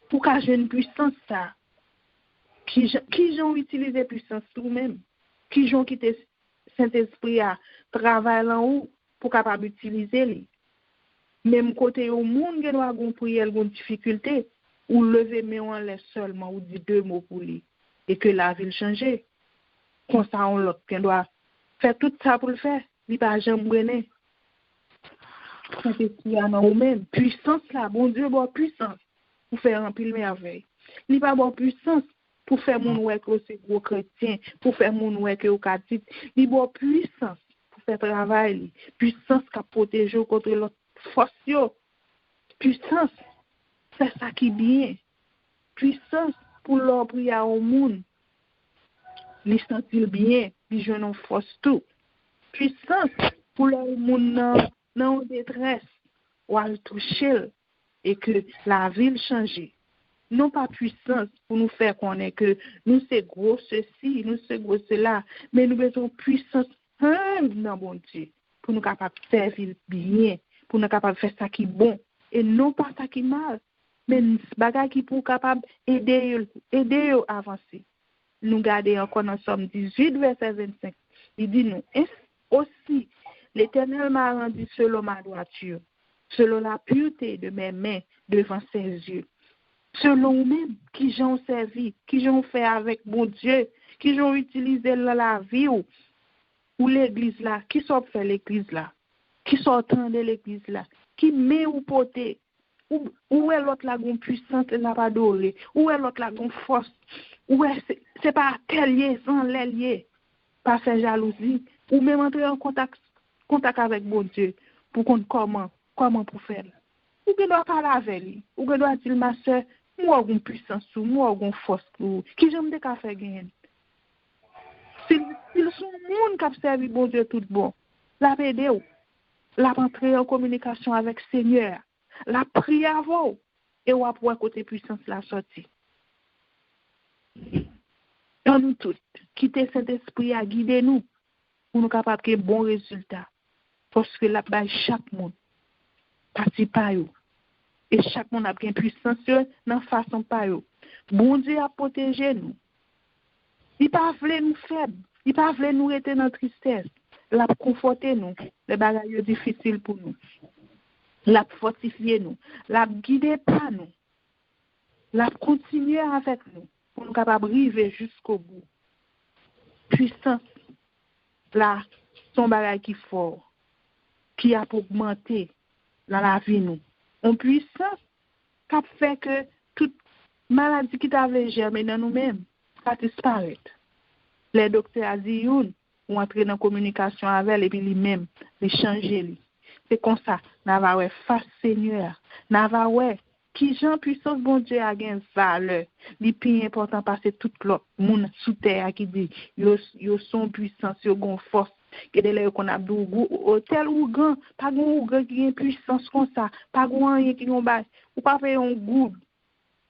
pour qu'à une puissance ça. Qui ont utilisé puissance nous-mêmes, qui ont quitté Saint-Esprit à travailler en haut pour capable utiliser lui. Même côté au monde qui doit prier une difficulté, ou lever mais on laisse seulement ou dit 2 mots pour lui et que la vie change. Comme ça on l'autre qui doit faire tout ça pour le faire, il pas jamais brûler. Saint-Esprit a dans nous-mêmes puissance là, bon Dieu bon puissance pour faire remplir merveille. Il pas bon puissance pour faire mon ouais que c'est gros chrétien, pour faire mon ouais que au catholique, il bon puissance pour faire travail, puissance qui protéger contre l'autre force puissance c'est ça qui est bien. Puissance pour leur prière au monde. Les sentir bien, les jeunes en force tout. Puissance pour leur monde dans détresse, ou à le toucher et que la ville change. Non pas puissance pour nous faire connaître que nous c'est gros ceci, nous c'est gros cela, mais nous besoin puissance humble dans bon Dieu pour nous capables de servir bien, pour nous capables de faire ça qui est bon et non pas ça qui est mal. mais bagay qui pour capable aider yo avancer. Nous garder encore dans Somme 18 verset 25. Il dit nous aussi l'Éternel m'a rendu selon ma droiture, selon la pureté de mes mains devant ses yeux. Selon même qui j'en servi, qui j'en fait avec mon Dieu, qui j'en utilisé dans la vie ou l'église là, qui sont fait l'église là, qui sont de l'église là, qui met ou poté, où est l'autre la gon puissante n'a pas doré, où est l'autre la gon force, où est c'est pas tel lié sans les lié, pas faire jalousie, ou même entrer en contact avec mon Dieu pour qu'on comment pour faire. Ou que doit parler avec lui, ou que doit dire ma soeur, moi gon puissance ou moi gon force ou qui j'aime de ka faire gagner. S'ils sont monde qui a servi bon Dieu tout bon, la aider ou la entrer en communication avec Seigneur, la prier avant et ou après côté puissance la sortie. Dans nous tous, quitter cet esprit à guider nous pour nous capables de bon résultat. Parce que la base chaque monde participe à eux. Et chaque monde a bien puissance dans façon pa yo. Bon Dieu a protégé nous. Il pas voulu nous faibles, il pas voulu nous rester dans tristesse. Il a conforté nous, les bagages difficiles pour nous. Il a fortifié nous, il a guidé par nous. Il a continué avec nous pour nous capables arriver jusqu'au bout. Puissance là, son bagage qui fort, qui a augmenté dans la vie nous. En puissance, qui fait que toute maladie qui t'avait germé dans nous-mêmes, ça disparaît. Les docteurs ont dit, ou entrer dans la communication avec elle, et puis lui-même, les changer. C'est comme ça, nous avons face Seigneur, nous avons qui Jean puissance bon Dieu a une valeur. Le plus important parce que tout l'autre monde sous terre qui dit, yo son puissance, yo gon force. Que de là qu'on a du hôtel ou grand pas gon qui a puissance comme ça pas gon rien qui on bas ou pas faire un goût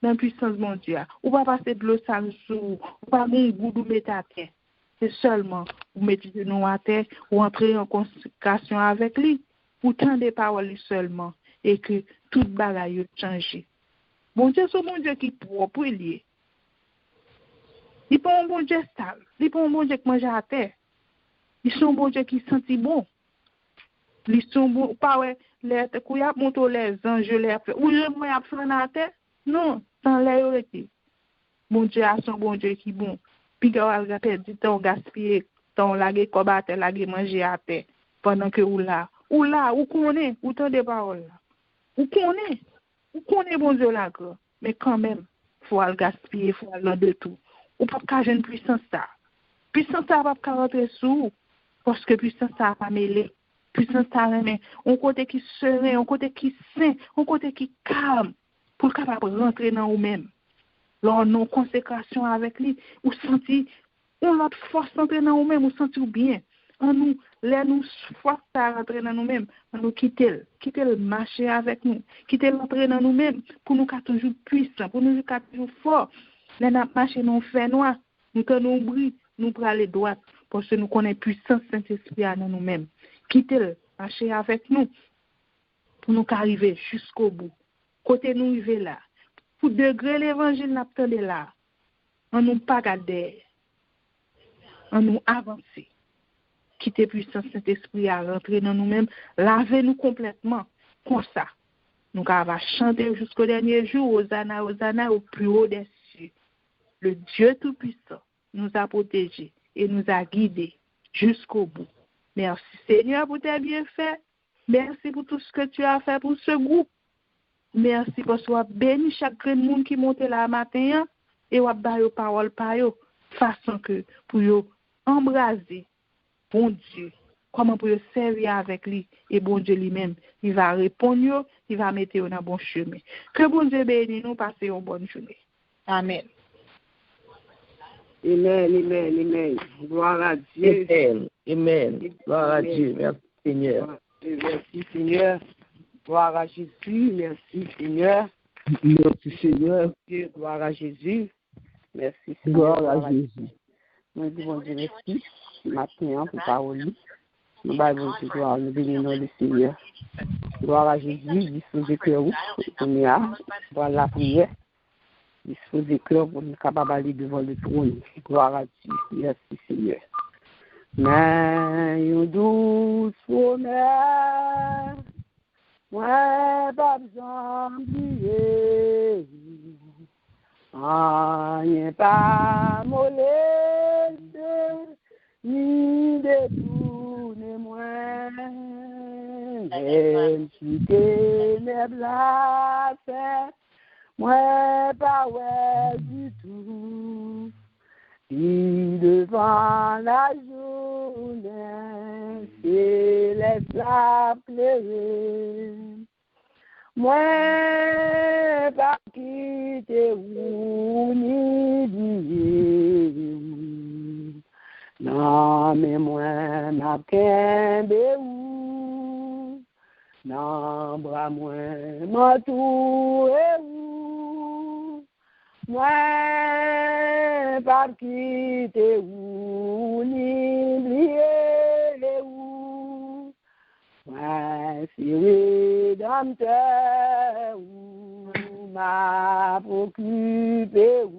dans puissance mon Dieu ou pas passer de l'eau sale sous ou pas gon goût ou mettre à terre c'est seulement ou mettre nous à terre ou entrer en consécration avec lui ou tendre des paroles seulement et que toute bagaille changer bon Dieu c'est mon Dieu qui propre lié il pas un bon Dieu stable il pas un bon Dieu qui mange à terre. Ils sont bons Dieu qui sentent bon. Ils sont bons, pas ouais, les couilles montent les anges, les fait. Ou je moi à faire la terre? Non, sans les été. Bon Dieu a son bon Dieu qui bon. Puis quand on a perdu temps gaspiller, temps laguer combattre, laguer manger à terre pendant que ou là, ou connaît, ou tant des paroles là. Ou connaît bon Dieu là quoi. Mais quand même, faut le gaspiller, faut aller de tout. Ou pas qu'à une puissance ça. Puissance ça va pas rentrer sous. Parce que puissance ça pas mêlé. Puissance ça remet un côté qui serein, un côté qui sain, un côté qui calme pour capable rentrer dans nous-mêmes. Lors nos consécration avec lui, ou sentir on notre force rentrer dans nous-mêmes, ou sentir bien. En nous, les nous force à rentrer dans nous-mêmes, en nous quitter le marcher avec nous, quitter l'entrer dans nous-mêmes pour nous qu'à toujours puissant, pour nous qu'à toujours fort. Les n'a marcher non fait noir, nous que nous brille, nous pour aller droit. Parce que nous connaissons puissance Saint-Esprit à nous-mêmes. Quittez-le, marchez avec nous pour nous arriver jusqu'au bout. Côté nous arriver là. Pour degré l'évangile n'a pas là. On nous pas garder. On nous avancer. Quittez puissance Saint-Esprit à rentrer dans nous-mêmes. Lavez-nous complètement. Comme ça. Nous allons chanter jusqu'au dernier jour. Hosanna, Hosanna, au plus haut des cieux. Le Dieu Tout-Puissant nous a protégés et nous a guidés jusqu'au bout. Merci Seigneur pour tes bienfaits. Merci pour tout ce que tu as fait pour ce groupe. Merci pour que tu béni chaque monde qui monte là matin et tu as parole par eux, façon que pour embraser bon Dieu, comment pour servir avec lui et bon Dieu lui-même, il va répondre, il va mettre dans le bon chemin. Que bon Dieu bénisse nous, passer une bonne journée. Amen. Amen. Gloire à Dieu. Amen. Gloire à Dieu. Merci Seigneur. Merci Seigneur. Gloire à Jésus. Merci Seigneur. Merci Seigneur. Gloire à Jésus. Merci Seigneur. Gloire à Jésus. Nous disons Dieu merci. Maintenant, pour parole. Nous disons gloire, nous bénissons le Seigneur. Gloire à Jésus, disposez cœur pour la prière. Disposez cœur pour nous capables d'aller devant le trône. Gloire à Dieu. Merci Seigneur. Mais une douce promesse, moi pas besoin d'oublier. Rien pas moleste, ni détourner moi. Même si ténèbres la fait, moi pas ouais du tout. Et devant la journée, c'est l'esclave clairé. Moi pas quitter ou ni dire. Non, mais moi m'a kembe ou. Non, bras moi m'a tout ou. Moi pas quitter ou ni oublier ou. Moi c'est rédempteur ou m'a occupé ou.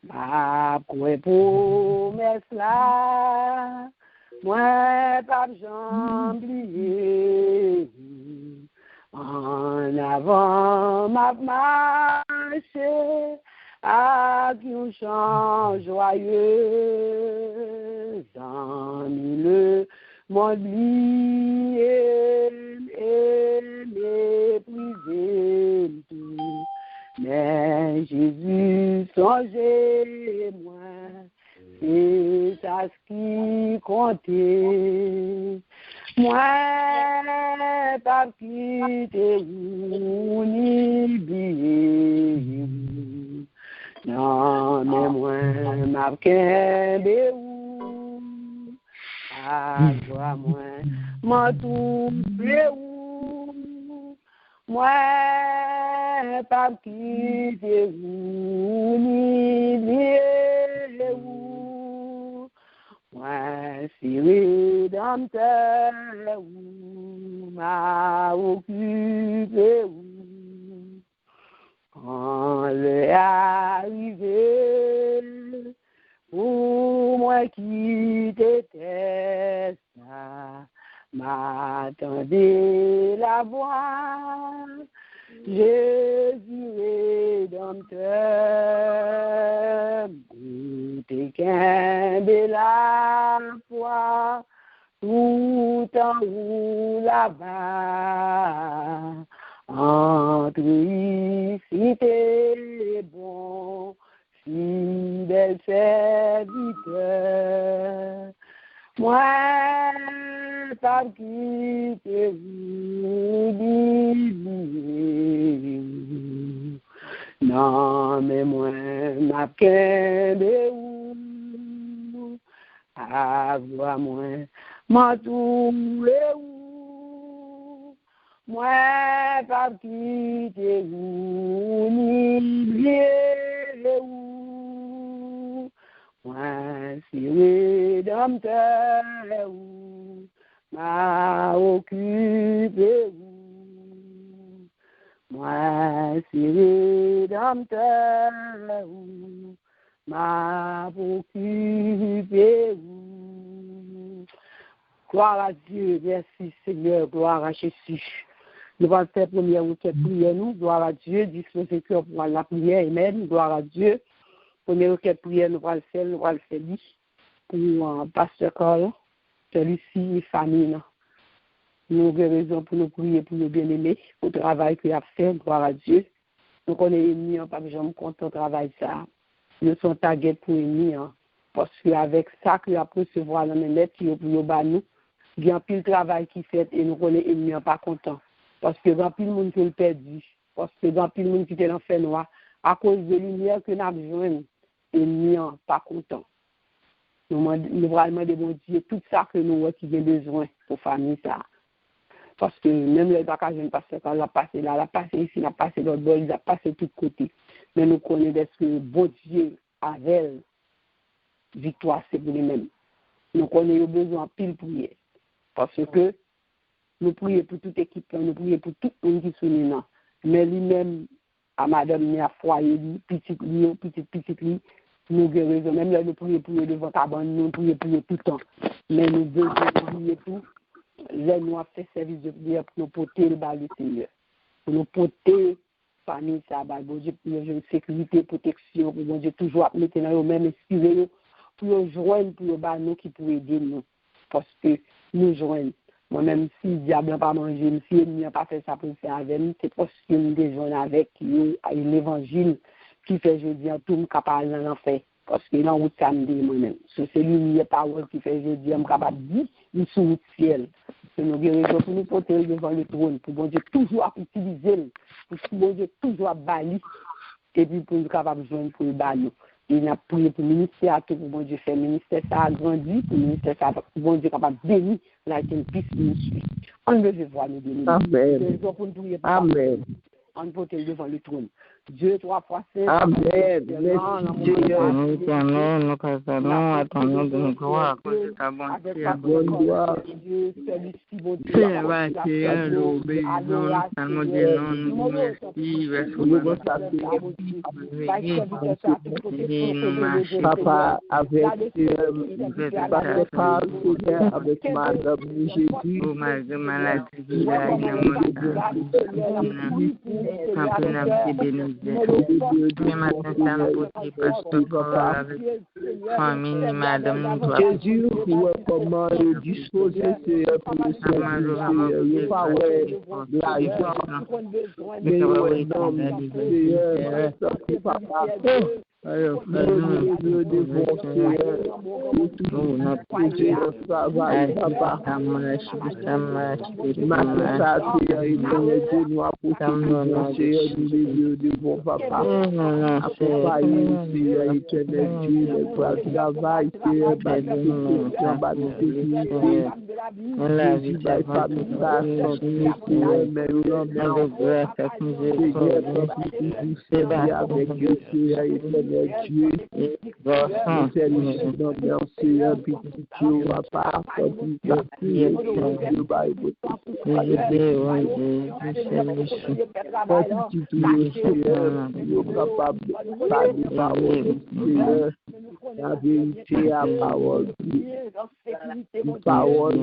Ma promesse là, moi pas j'oublier. En avant m'a marché avec un chant joyeux dans le monde lié et méprisé tout. Mais Jésus songeait moi, c'est ça ce qui comptait. Moi, pas quitter ou ni oublier. Non, mais moi, m'a kembe ou. À toi, moi, m'a tout ou. Moi, pas quitter ou ni oublier ou. Moi, si rédempteur ou m'a occupé ou. Quand l'est arrivé, pour moi qui déteste, m'attendait la voix. Jésus rédempteur, t'es qu'un bel la foi, tout en haut là-bas, entre ici t'es bon, fidèle serviteur. Moi, pas quitter vous, non, mais moi, m'a kembe ou, avoir moi, m'a trouvé ou, moi, pas quitter vous, ni oublier ou, moi, si rédempteur ou, m'a occupé ou. Moi, si rédempteur ou, m'a occupé ou. Gloire à Dieu, merci Seigneur, gloire à Jésus. Nous allons faire première requête prière, nous, gloire à Dieu, disposer cœur pour la prière, amen, gloire à Dieu. Première requête prière, nous allons faire pour Pasteur Carl, celui-ci et famille. Nous avons raison pour nous prier pour nos bien-aimés, pour le travail qu'il a fait, gloire à Dieu. Nous connaissons l'ennemi, pas besoin contre le travail ça. Nous sommes tagués pour l'ennemi, parce qu'avec ça qu'il a recevoir dans les lettres, pour nous nous, il y a un pile travail qui fait et nous connaissons l'ennemi pas content. Parce que il y a un pile monde qui a perdu, parce que il y a un pile monde qui est dans le fait noir, à cause de la lumière que nous avons besoin, l'ennemi pas content. Nous allons demander bon Dieu tout ça que nous avons besoin pour famille ça. Parce que même les occasions passent quand on a passé là, on a passé ici, on a passé l'autre bord, ils ont passé de tous côtés. Mais nous connaissons que bon Dieu avait victoire, c'est pour lui-même. Nous connaissons besoin de pile prière. Parce que nous prions pour toute équipe, nous prions pour tout le monde qui sont là. Mais lui-même, à madame, il a foyer, petit, nous guérissons. Même là, nous prions pour devant ta bande, nous prions pour tout le temps. Mais nous devons prier pour les nous fait service de prière pour nous porter le bas du Seigneur. Pour nous porter famille, ça, bon Dieu, pour nous sécurité, protection, pour bon Dieu, toujours mettre dans eux-mêmes, inspirer pour nous joindre, pour nous qui pour aider nous. Parce que nous joignons. Moi-même, si le diable n'a pas mangé, si il n'a pas fait ça pour faire avec nous, c'est parce que nous déjeunons avec l'évangile qui fait, je dis, tout le monde capable d'en faire. Parce que là, on ça me dit moi-même. C'est lui, la parole qui fait, je dis, je suis capable de dire, il est sous le ciel. C'est nous guérissons pour nous porter devant le trône, pour bon Dieu toujours utiliser, pour bon Dieu toujours bâlir, et puis pour nous capable de joindre pour le bâlir. Il a prié pour le ministère, pour bon Dieu faire. Le ministère, ça a grandi, pour le ministère, ça a bon Dieu capable de bénir, là, qu'il puisse nous suivre. On veut voir nous bénir. Amen. Amen. On peut te devant le trône. Dieu, 3 fois saint. Amen. Merci Seigneur. Amen. Nous attendons, attendons de nous gloire, de ta bonté, bonne gloire. Seigneur, bâtir, l'obéissance, salmo de non, nous merci, Papa, avec avec madame Jésus, oh malgré maladie, mais matin, ça me pose pasteur avec famille, madame, Jésus, comment disposer pour le Seigneur, pas l'argent, mais papa. Alors, nous devons notre travail, papa. Nous devons, papa, accompagner le éternel Dieu, le travail, Dieu, la vérité à parole, parole,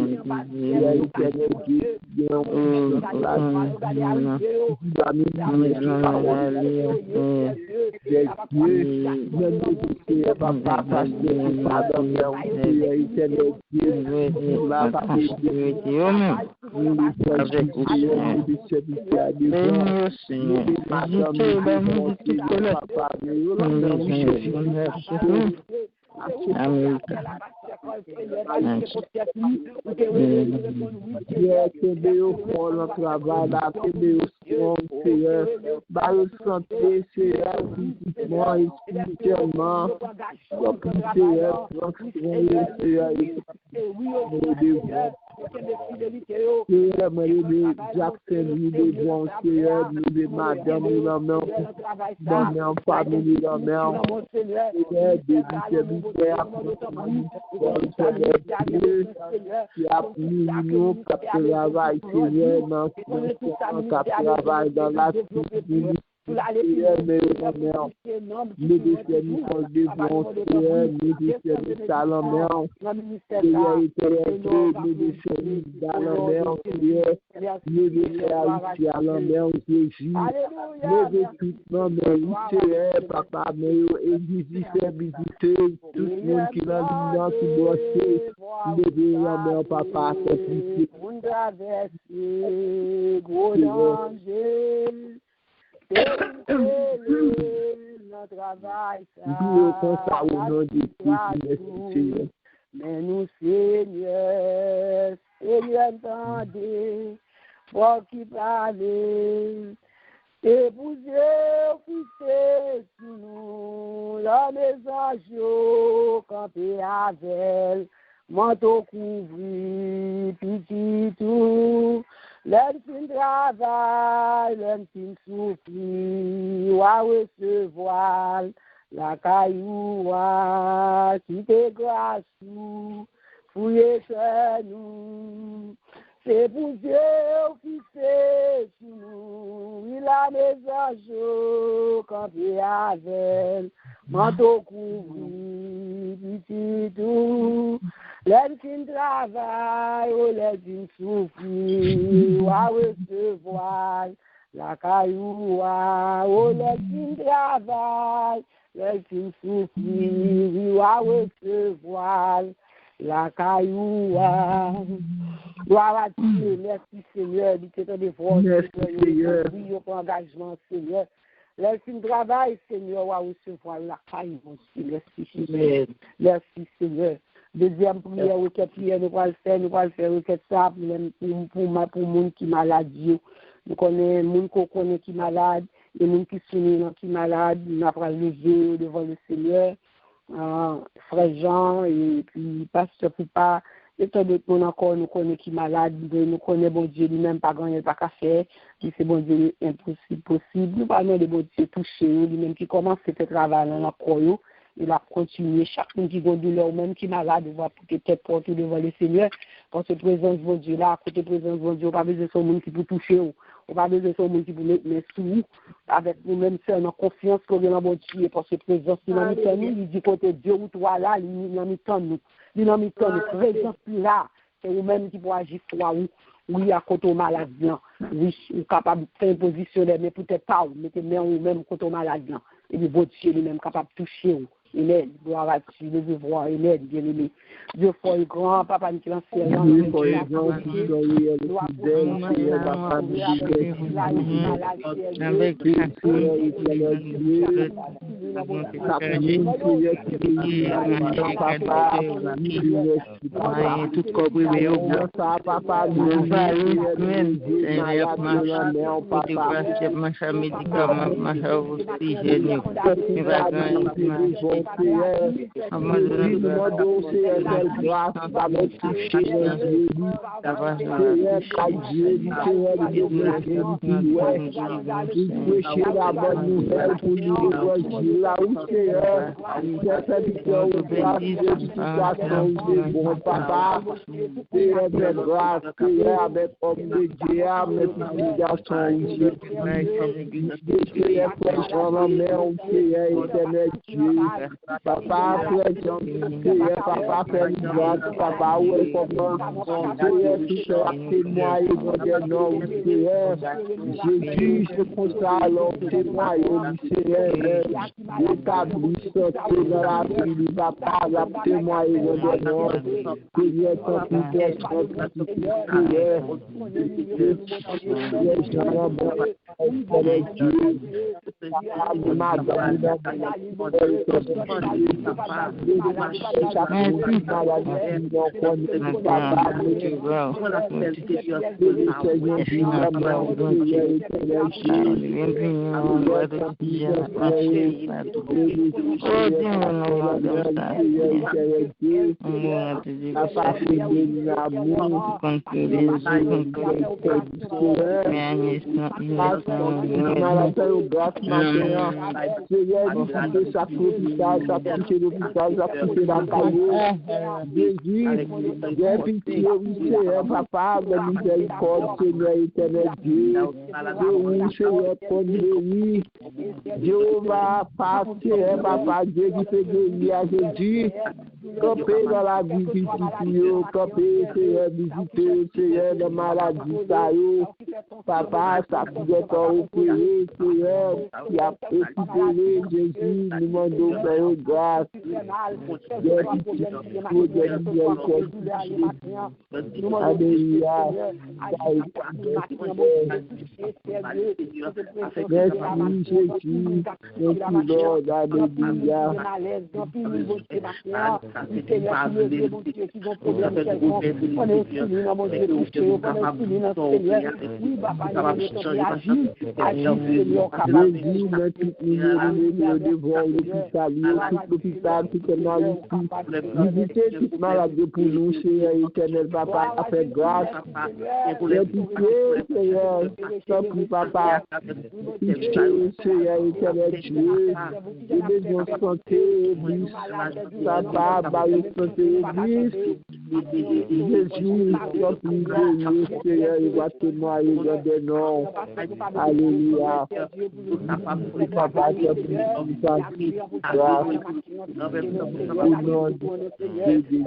mais nous, Seigneur, Seigneur, entendez, pour qui parler, et vous officiez sous nous, la maison, campé avec, manteau couvri, petit tout, l'homme qui travaille, l'homme qui souffre, ou à recevoir, la cailloua qui te grâce, fouillez chez nous, C'est pour Dieu qui fait sur nous, il a des anges campés avec, manteau couvri, petit tout, l'aide qui travaille, ou l'aide qui souffre, ou à recevoir, la caillou, ou l'aide qui travaille, l'aide qui souffre, ou à recevoir, la caillou. Gloire à Dieu, merci Seigneur, du temps de voix, Seigneur, oui, pour engagement, Seigneur. Merci le travail, Seigneur, à recevoir la caille, merci Seigneur. Merci Seigneur. Deuxième prière, requête prière, nous allons faire requête ça pour monde qui est malade. Nous connaissons monde qu'on connaît qui est malade, et monde qui sont qui malade, nous allons lever devant le Seigneur, frère Jean, et puis pasteur Poupa. Et tant d'autres monde encore, nous connaissons qui est malade, nous connaissons bon Dieu lui-même, pas grand-chose, pas qu'à faire, puis c'est bon Dieu impossible, possible. Nous parlons de bon Dieu touché, lui-même qui commence ce travail dans la croix, il a continué, chacun qui a douleur, même qui est malade, va pour que tête porte devant le Seigneur, parce que présence de Dieu là, à côté de présence de Dieu, on n'a pas besoin de son monde qui peut toucher, on n'a pas besoin de son monde qui peut mettre les sous, avec nous-mêmes, c'est en confiance qu'on vient dans bon Dieu, parce que présence, il a mis tant nous, il dit côté Dieu ou toi là, il a mis tant nous. Dynamique, présence là, c'est vous-même qui pouvez agir pour vous. Oui, à côté malade blanc. Oui, vous êtes capable de faire positionner, mais peut-être pas, mettez vous-même côté malade blanc. Et puis, votre Dieu lui-même capable de toucher vous. Amen. Gloire à Dieu, le devoir. Amen, bien-aimé. Dieu fort et grand, papa, nous sommes fiers. Dieu fort et grand, fidèle, fidèle, papa, tout comprimé au bout. Papa, nous Papa, papa, fait une grâce, papa, où est comment, Seigneur, tout est témoigné dans nom, Seigneur, Jésus, je constate alors, témoigné, Seigneur, établis santé dans la vie, papa, la témoigné dans nom, Seigneur, ton fidèle, Seigneur, j'ai pitié, papa, de miséricorde, Seigneur éternel Dieu, oui, Seigneur, pour nous, Dieu va passer, papa, Dieu qui fait guérir à Jésus, camper dans la vie difficile, camper, Seigneur, visiter, Seigneur, de maladie, ça papa, ça peut être opéré, Seigneur, qui a récupéré Jésus, nous demandons faire grâce. Visitez toute maladie pour nous, Seigneur éternel, papa, a fait grâce. Pitié, Seigneur, sans plus, papa. Pitié, Seigneur éternel Dieu. J'ai besoin de santé, Église. Papa, barre santé, Église. Jésus, notre Dieu, Seigneur, il va témoigner dans des noms. Alléluia. Papa, tu as pris ta grâce. Au nom de Jésus.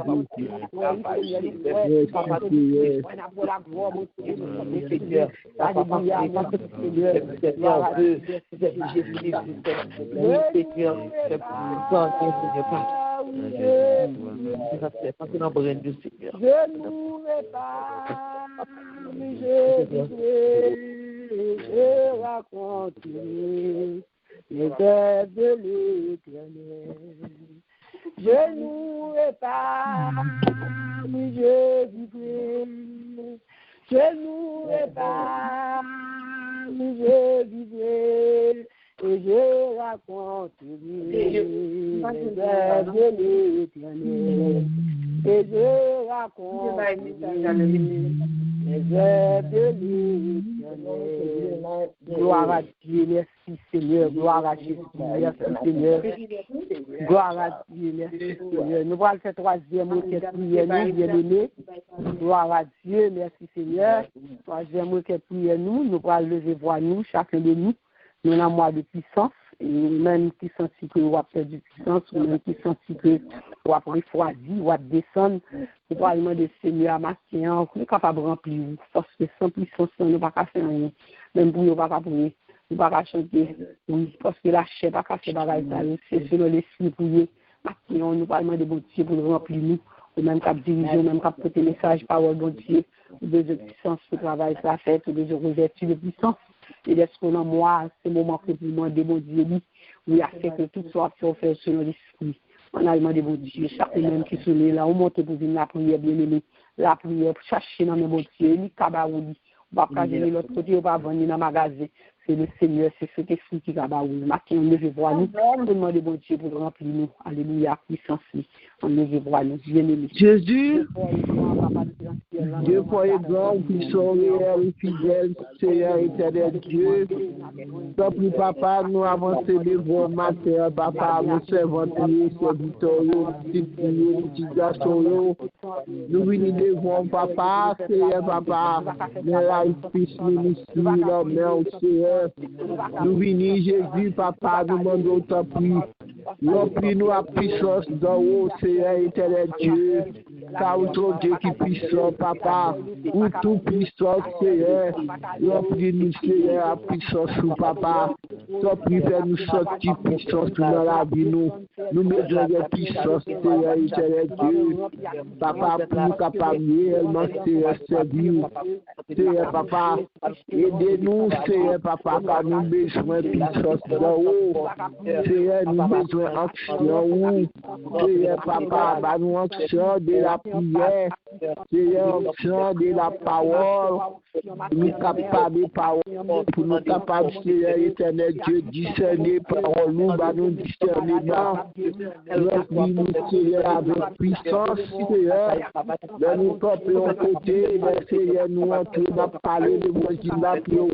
Je mourrai pas, mais je vivrai, je raconterai les œuvres de l'Éternel. Je mourrai pas, mais je vivrai, je mourrai pas, mais je vivrai. Et je raconterai les œuvres de l'Éternel. Et je raconterai les œuvres de l'Éternel. Gloire à Dieu, merci Seigneur. Gloire à Jésus, merci Seigneur. Gloire à Dieu, merci Seigneur. Nous allons faire troisième requête prière, nous, bien-aimés. Gloire à Dieu, merci Seigneur. Troisième requête prière, nous allons lever voix nous, chacun de nous. Nous avons moins de puissance, et même qui sentit que vous avez perdu puissance, ou même qui sentit que vous avez refroidi, vous avez descendu, vous pouvez demander Seigneur à ma séance, nous sommes capables de remplir, parce que sans puissance, nous ne pouvons pas faire rien. Même pour nous, nous ne pouvons pas prier, nous ne pouvons pas chanter, oui, parce que la chair ne peut pas faire bagaille, c'est selon l'esprit pour nous. Maintenant, nous pouvons demander bon Dieu pour nous remplir nous, ou même cap diriger, ou même cap porter message, parole bon Dieu, ou besoin de puissance pour travailler ça fait, ou besoin de revêtir de puissance. Et lorsque qu'on a moi, c'est le moment que pour moi, de mon Dieu, oui, a fait que tout soit fait selon l'esprit. On a demandé bon Dieu, chaque même qui se met là, on monte pour venir la prière, bien aimé, la prière, pour chercher dans mes bon Dieu, ni kabaouli, on va pas gagner l'autre côté, on va vendre dans le magasin. C'est le Seigneur, c'est cet esprit qui kabaouli. Maintenant, on lève voir nous, on demande bon Dieu pour remplir nous. Alléluia, puissance, on lève voir nous, bien aimé. Jésus, Dieu pour les grands qui sont réels et fidèles, Seigneur éternel Dieu. Tant pis, papa, nous avons célébré matin, papa, nous servons tes serviteurs, petits garçons. Nous venons devant papa, Seigneur, papa, nous avons fils ministre, l'homme, Seigneur. Nous venons, Jésus, papa, nous demandons tant pis. Remplis-nous à puissance d'en haut, Seigneur éternel Dieu. Car ton Dieu qui puissant, papa, ou tout puissant, Seigneur, remplis-nous, Seigneur, à puissance, papa. Ton prix fait nous sortir puissance dans la vie, nous mettons de puissance, Seigneur, éternel Dieu. Papa, pour nous capables réellement, Seigneur, servir, Seigneur, papa, aidez-nous, Seigneur, papa, car nous besoin de puissance d'en haut. Seigneur, nous besoin d'action, Seigneur, papa, bah nous action de la prière, Seigneur, action de la parole, nous capables de parole, pour nous capables, Seigneur, éternel Dieu, discerner parole, nous, bah nous discernement, remplis-nous, Seigneur, avec puissance, Seigneur, de nous porter en côté, Seigneur, nous entrer dans parler de vos là, pour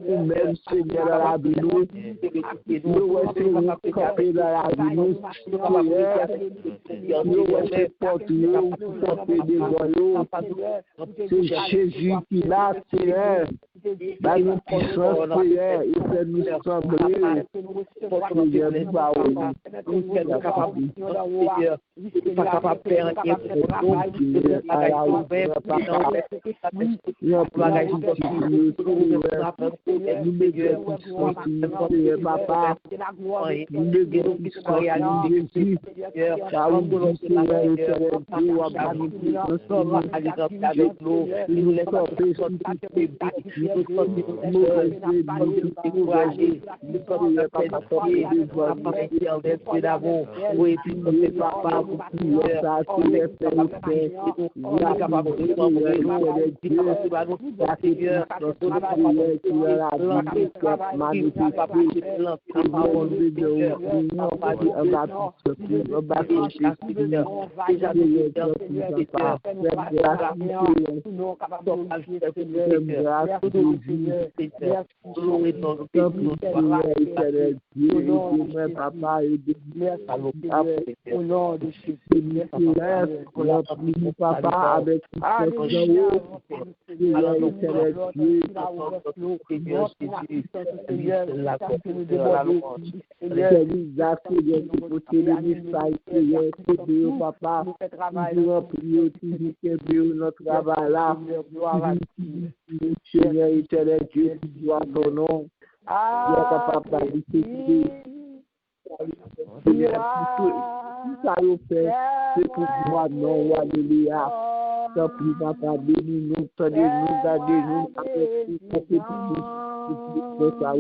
nous-mêmes, Seigneur, dans la vie, nous, Seigneur, camper dans la vie, nous, Seigneur, nous, porter devant nous, c'est Jésus qui l'a, Seigneur, dans nos puissances, Seigneur, et fait nous sembler, Seigneur, nous va nous capable, pas capable de faire Papa, au nom de Jésus, Papa, avec Papa, notre travail là, Seigneur éternel Dieu, tu dois ton nom, tu es capable d'habiter. Tout ça nous fait, c'est pour moi, non, alléluia. Tant pis, Papa, bénis-nous, tendez-nous, gardez-nous, pour ça,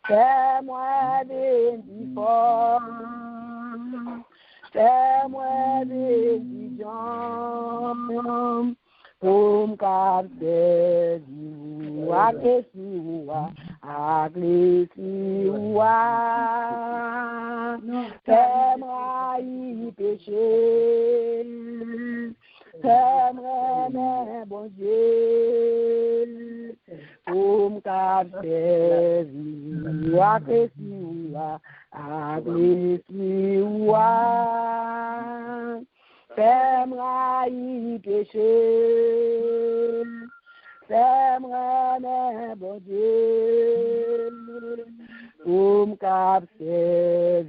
fais-moi béni fort, fais-moi béni Jean, pour me capter du à fais-moi y pécher, fais-moi mes bon Dieu, pour me capter du fais-moi y pécher, fais-moi mes bon Dieu, pour me capter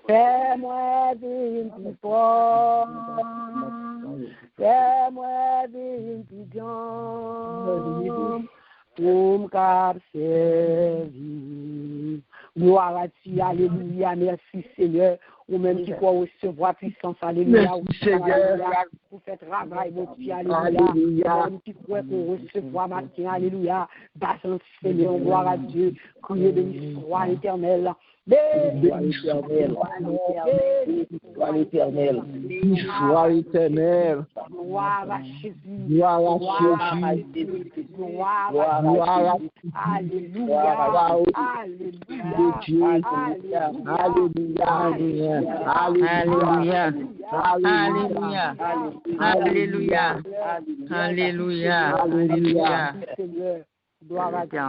fais-moi des fort, fais-moi des gens, pour me capter. Gloire à Dieu, alléluia, merci Seigneur, ou même qui croit recevoir puissance, alléluia, pour faire travail, mon Dieu, alléluia, ou même qui croit recevoir matin, alléluia, basant Seigneur, gloire à Dieu, criez béni soit l'éternel. Béni soit l'éternel. Béni soit l'éternel. Gloire à Jésus. Gloire à Jésus. Gloire à Jésus. Alléluia. Alléluia. Alléluia. Alléluia. Alléluia. Alléluia. Gloire à Dieu.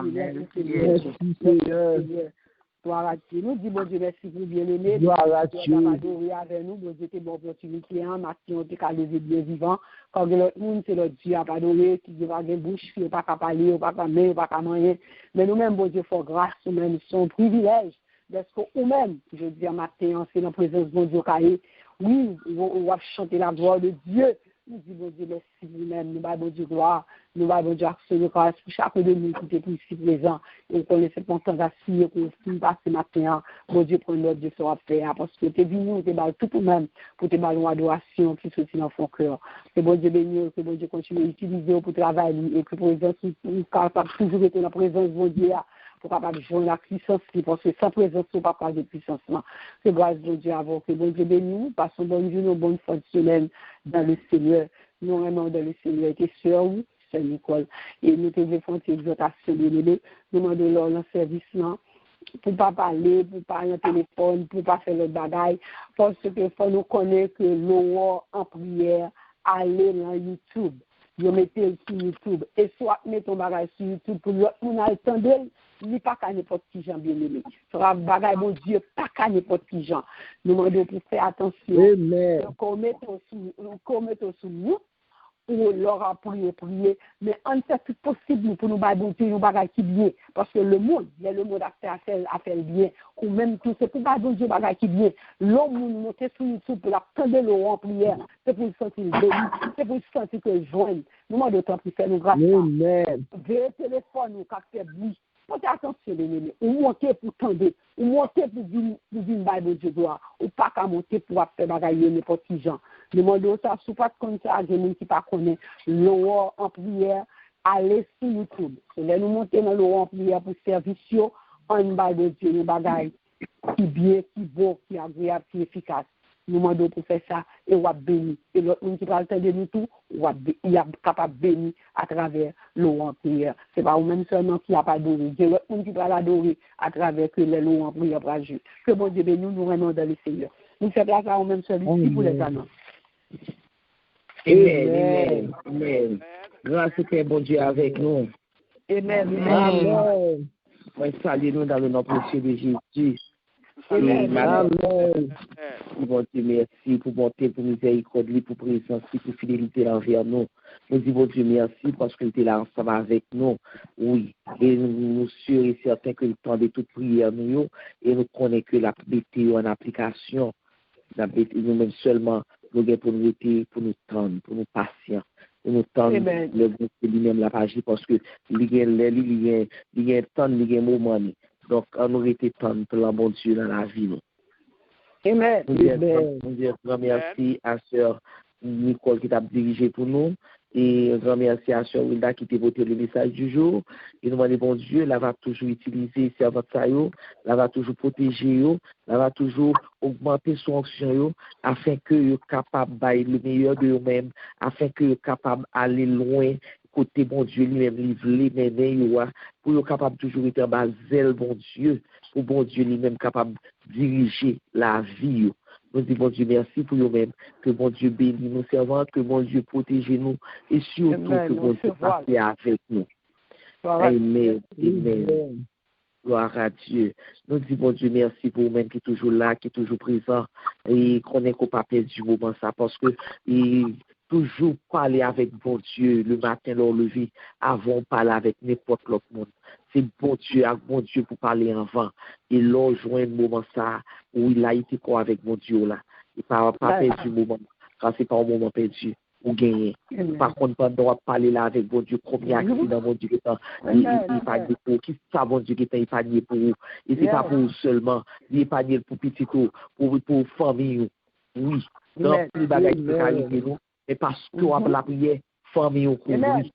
Gloire à Dieu. Nous disons, bon Dieu, merci pour bien-aimé. Gloire à Dieu. Adorer avec nous. Bon Dieu, c'est bonne opportunité. Matin, on est levé bien vivant. Quand le monde, c'est le Dieu à adorer, qui n'a pas de bouche, qui n'a pas qu'à parler, pas qu'à manger, pas qu'à manger. Mais nous-mêmes, bon Dieu, faut grâce, nous-mêmes, c'est un privilège. Parce que nous-mêmes, je dis à matin, c'est dans la présence de bon Dieu. Oui, on va chanter la gloire de Dieu. Nous disons, bon Dieu, merci vous-même. Nous avons bon Dieu gloire. Nous avons bon Dieu action de grâce pour chacun de nous qui est ici présent. Et qu'on ait cette constance assis, qu'on finisse par ce matin. Bon Dieu, pour notre Dieu sera fait. Parce que tu es venu, tu es dans tout nous-mêmes pour te ballons adoration qui se tient dans son cœur. Que bon Dieu bénisse, que bon Dieu continue à utiliser pour travailler et que présence, nous capable toujours être dans la présence de bon Dieu. Pour capable jouer la puissance, parce que sans présence, on ne peut pas de puissance. C'est grâce de Dieu avant que bon Dieu bénisse, passons bonne journée, bonne fin de semaine dans le Seigneur. Nous vraiment dans le Seigneur, et sœur, c'est Nicole. Et nous te faisons une exhortation de l'aider. Nous demandons leur dans service là, pour ne pas parler, pour ne pas parler au téléphone, pour ne pas faire le bagaille, parce que faut nous connaître que l'eau en prière, aller dans YouTube. Vous mettez sur YouTube et soit mettez ton bagage sur YouTube pour nous attendre, ni pas qu'à n'importe qui gens bien aimé. Sera bagage mon Dieu pas qu'à n'importe qui gens. Nous demandons pour faire attention. Amen. Qu'on mette sur nous ou leur a prié, mais on fait tout possible pour nous bâtir nos bagages qui bien, parce que le monde a fait le bien, ou même tout, c'est pour bâtir nos bagages qui bien. L'homme nous monte sur YouTube pour attendre l'eau en prière, c'est pour sentir béni, c'est pour sentir que joigne. Nous demandons d'autant plus faire nos grâces. Amen. Veuillez téléphone ou capter bruit. Portez attention, les mémés. Ou monter pour tendre, ou monter pour dire Bible de gloire, ou pas qu'à monter pour faire bagailler n'importe qui gens. Demandez ça, sous pas comme ça, des gens qui ne connaissent pas l'eau en prière, allez sur YouTube. Là, nous montons dans l'eau en prière pour service, en Bible de Dieu, les bagailles qui bien, qui beau, qui agréable, qui efficace. nous demandons pour faire ça, et on va bénir. Et l'autre monde qui va entendre nous tout, il est capable de bénir à travers l'eau en prière. Ce n'est pas vous-même seulement qui n'a pas adoré. Dieu, l'autre monde qui va l'adorer à travers que l'eau en prière va jouer. Que bon Dieu bénisse, nous renons dans le Seigneur. Nous faisons grâce à vous-même seulement ici pour les annonces. Amen. Amen. Grâce et bon Dieu avec nous. Amen. Amen. Moi, saluons-nous dans le nom précieux de Jésus. Amen. Bon Dieu, merci pour bonté, pour miséricorde, pour présence, pour fidélité envers nous. Nous disons, bon Dieu, merci parce que tu es là ensemble avec nous. Oui. Et nous sûrs et certains que le temps de toute prière nous, et nous connaissons que la mettez en application. Nous-mêmes seulement, nous avons pour nous tendre, pour nous patients. Pour nous tendre, le groupe lui-même la page parce que il y a un temps, il y a un moment. Donc, on aurait été tendre pour la bon Dieu dans la vie. Amen. Nous disons grand merci à Sœur Nicole qui t'a dirigé pour nous. Et un grand merci à Sœur Wilda qui t'a voté le message du jour. Et nous demandons, bon Dieu, elle va toujours utiliser servante ça, elle va toujours protéger, elle va toujours augmenter son action afin que soient capable de le meilleur de eux-mêmes, afin que soient capable d'aller loin, côté bon Dieu lui-même, livrer, mener, pour être capable toujours être en bas zèle, bon Dieu, pour bon Dieu lui-même capable de diriger la vie. Nous disons, bon Dieu, merci pour nous-mêmes, que bon Dieu bénisse nos servantes, que bon Dieu protège nous, et surtout que bon Dieu passe avec nous. Amen. Amen. Gloire à Dieu. Nous disons, bon Dieu, merci pour vous-même qui est toujours là, qui est toujours présent, et qu'on n'est pas perdu du moment ça, parce que toujours parler avec bon Dieu le matin, leur lever, avant de parler avec n'importe l'autre monde. C'est bon Dieu pour parler avant. Et là, joindre le moment ça, où il a été quoi avec bon Dieu là. Il n'a pas perdu le moment, quand c'est pas un moment perdu, ou gagner. Par contre, pendant qu'on parler là avec bon Dieu, combien d'accidents bon Dieu il pas dit pour qui ça bon Dieu il pas dit pour vous. Et c'est pas pour vous seulement, il pas dit pour petit pour famille. Oui. Donc, les bagages qui arrivent nous. Et parce que la prière, famille au conduit.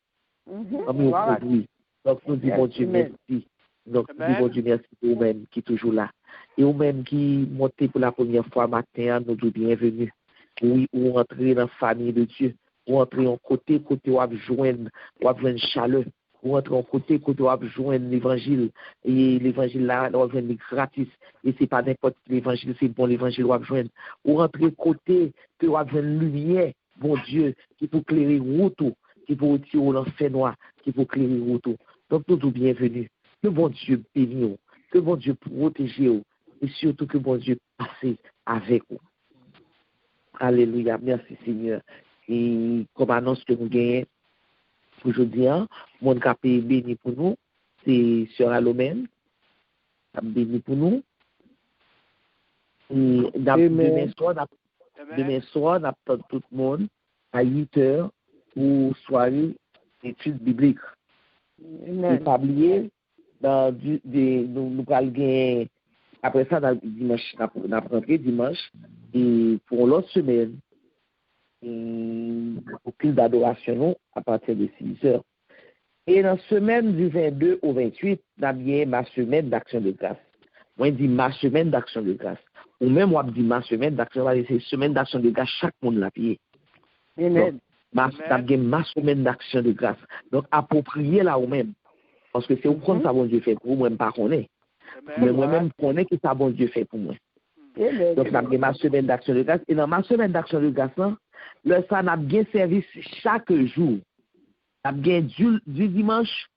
Famille au conduit. Donc, nous disons, bon Dieu, merci. Donc, nous disons, bon Dieu, merci pour vous-même qui est toujours là. Et vous-même qui montez pour la première fois matin, nous disons bienvenue. Oui, ou entrer dans la famille de Dieu. Ou entrer en côté, où vous joindre chaleur. Ou entrer en côté, où vous joindre l'évangile. Et l'évangile là, vous joindre gratis. Et c'est pas n'importe quel évangile, c'est bon l'évangile, vous joindre. Ou entrer côté, que vous joindre lumière. Bon Dieu, qui peut éclairer route, qui peut retirer l'enfer noir, qui peut éclairer route. Donc, nous bienvenue. Que bon Dieu bénisse, que bon Dieu protège, et surtout que bon Dieu passe avec vous. Alléluia, merci Seigneur. Et comme annonce que nous gagnons aujourd'hui, mon cap est béni pour nous, c'est Sœur Alomène, béni pour nous. Et demain soir, on attend tout le monde à 8h pour soirée d'études bibliques. Ne pas oublier, nous allons gagner, après ça, dimanche, et pour l'autre semaine, pour culte d'adoration à partir de 6h. Et dans la semaine du 22 au 28, nous avons ma semaine d'action de grâce. Moi, je dis ma semaine d'action de grâce. Ou même, moi, je dis ma semaine d'action de grâce. C'est semaine d'action de grâce, chaque monde l'a payé. Amen. Ma semaine d'action de grâce. Donc, appropriez là ou même. Parce que c'est au compte ça, bon Dieu fait pour vous, moi-même pas connaître. Mais moi-même, je connais que ça, bon Dieu fait pour moi. Amen. Donc, j'ai ma semaine d'action de grâce. Et dans ma semaine d'action de grâce, ça n'a bien service chaque jour. Ça a bien du dimanche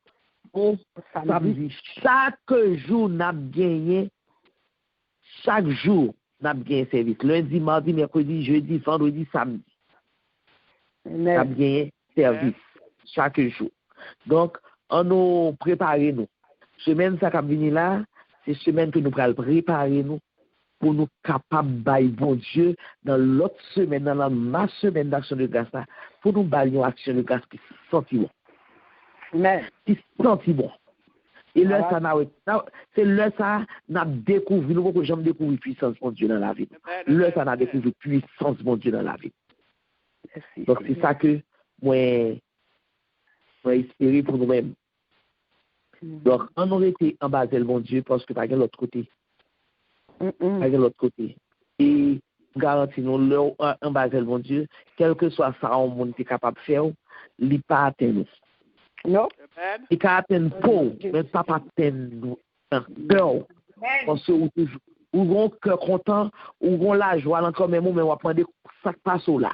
au samedi. Chaque jour, n'a gagné. Chaque jour, n'a gagné service. Lundi, mardi, mercredi, jeudi, vendredi, samedi. N'a gagné service. Chaque jour. Donc, on nous prépare nous. Semaine, ça qui vient là, c'est semaine que nous allons préparer nous pour nous capables de bon Dieu dans l'autre semaine, dans ma semaine d'action de grâce, pour nous bailler une action de grâce qui sentit bon. Qui sentit bon. Et là, c'est là ça, n'a découvert, nous pouvons jamais découvrir puissance de Dieu dans la vie. Là, ça n'a découvert puissance de Dieu dans la vie. Donc, c'est ça que moi espérer pour nous-mêmes. Donc, on aurait été en bas de bon Dieu parce que pas de l'autre côté. Pas de l'autre côté. Et garantis nous un bagage bon Dieu, quel que soit ça au monde qui est capable de faire, il n'est pas atteint. Non. Il peut atteindre pour, mais pas atteindre un cœur. Parce que ou un cœur content, ou la joie encore même, mais on va prendre ça passe là.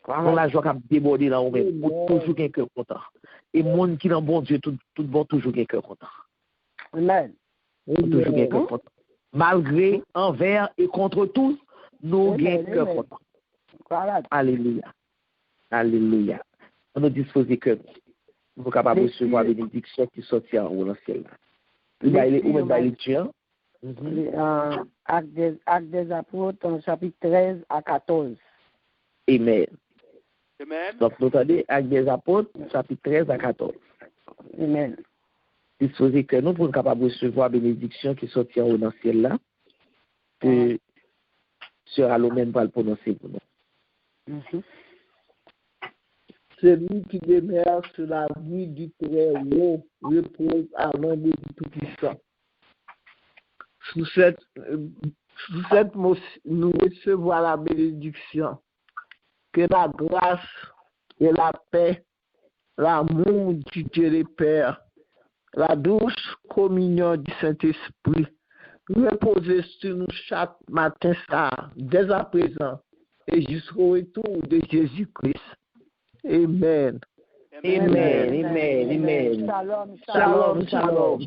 On la joie qui a débordé là, ou même, toujours un cœur content. Et monde qui est dans bon Dieu, tout bon, toujours un cœur content. Amen. Toujours un cœur content. Malgré, envers et contre tous, nous avons un cœur content. Alléluia. Alléluia. On nous dispose que nous sommes capables de recevoir la bénédiction qui sortira en haut dans le ciel. Où est lecture? Actes des Apôtres, chapitre 13 à 14. Amen. Amen. Donc, nous entendez Actes des Apôtres, chapitre 13 à 14. Amen. Disposez que nous sommes capables de recevoir la bénédiction qui sortira au haut dans le ciel là. Que Sœur Alomène va le prononcer pour nous. Celui qui demeure sur la vie du Très-Haut repose à l'ombre du Tout-Puissant. Sous cette nous recevons la bénédiction. Que la grâce et la paix, l'amour du Dieu le Père, la douce communion du Saint-Esprit reposer sur nous chaque matin, dès à présent, et jusqu'au retour de Jésus-Christ. Amen. Amen. Amen. Shalom. Shalom.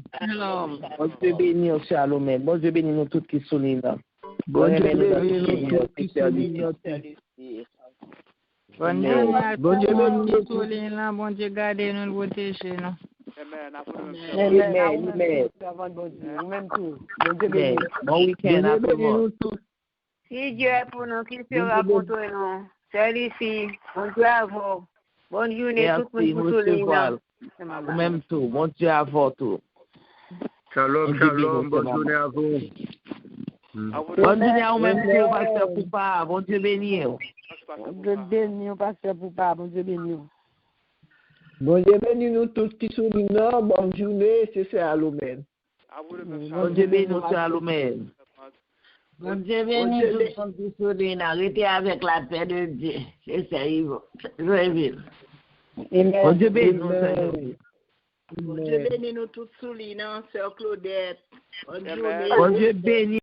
Bon Dieu bénit, Shalom. Bon Dieu bénit nous tous qui sont là. Bon Dieu bénit nous tous qui sont là. Bon Dieu bénit nous tous là. Bon Dieu garde nous, protéger nous. Amen. Bon week-end à vous. Si Dieu est pour nous, qu'il sera contre nous. Celui-ci, bon Dieu à vous. Bonne journée, tout le monde pour tous les même tout. Bon Dieu à vous tout. Shalom, bonne journée à vous. Bonne journée à vous même tout, pasteur Poupa. Bon Dieu béni. Bon Dieu béni, pasteur Poupa. Bon Dieu béni. Bon Dieu béni nous tous qui sont là. Bonne journée, c'est Sœur Alomène. Bon Dieu béni nous, Sœur Alomène. Bon Dieu béni tout le monde qui sont là. Arrêtez avec la paix de Dieu. C'est ça, Joël. Bon Dieu béni nous, Seigneur. Bon Dieu béni nous tous sous l'île, Sœur Claudette. Bon Dieu béni.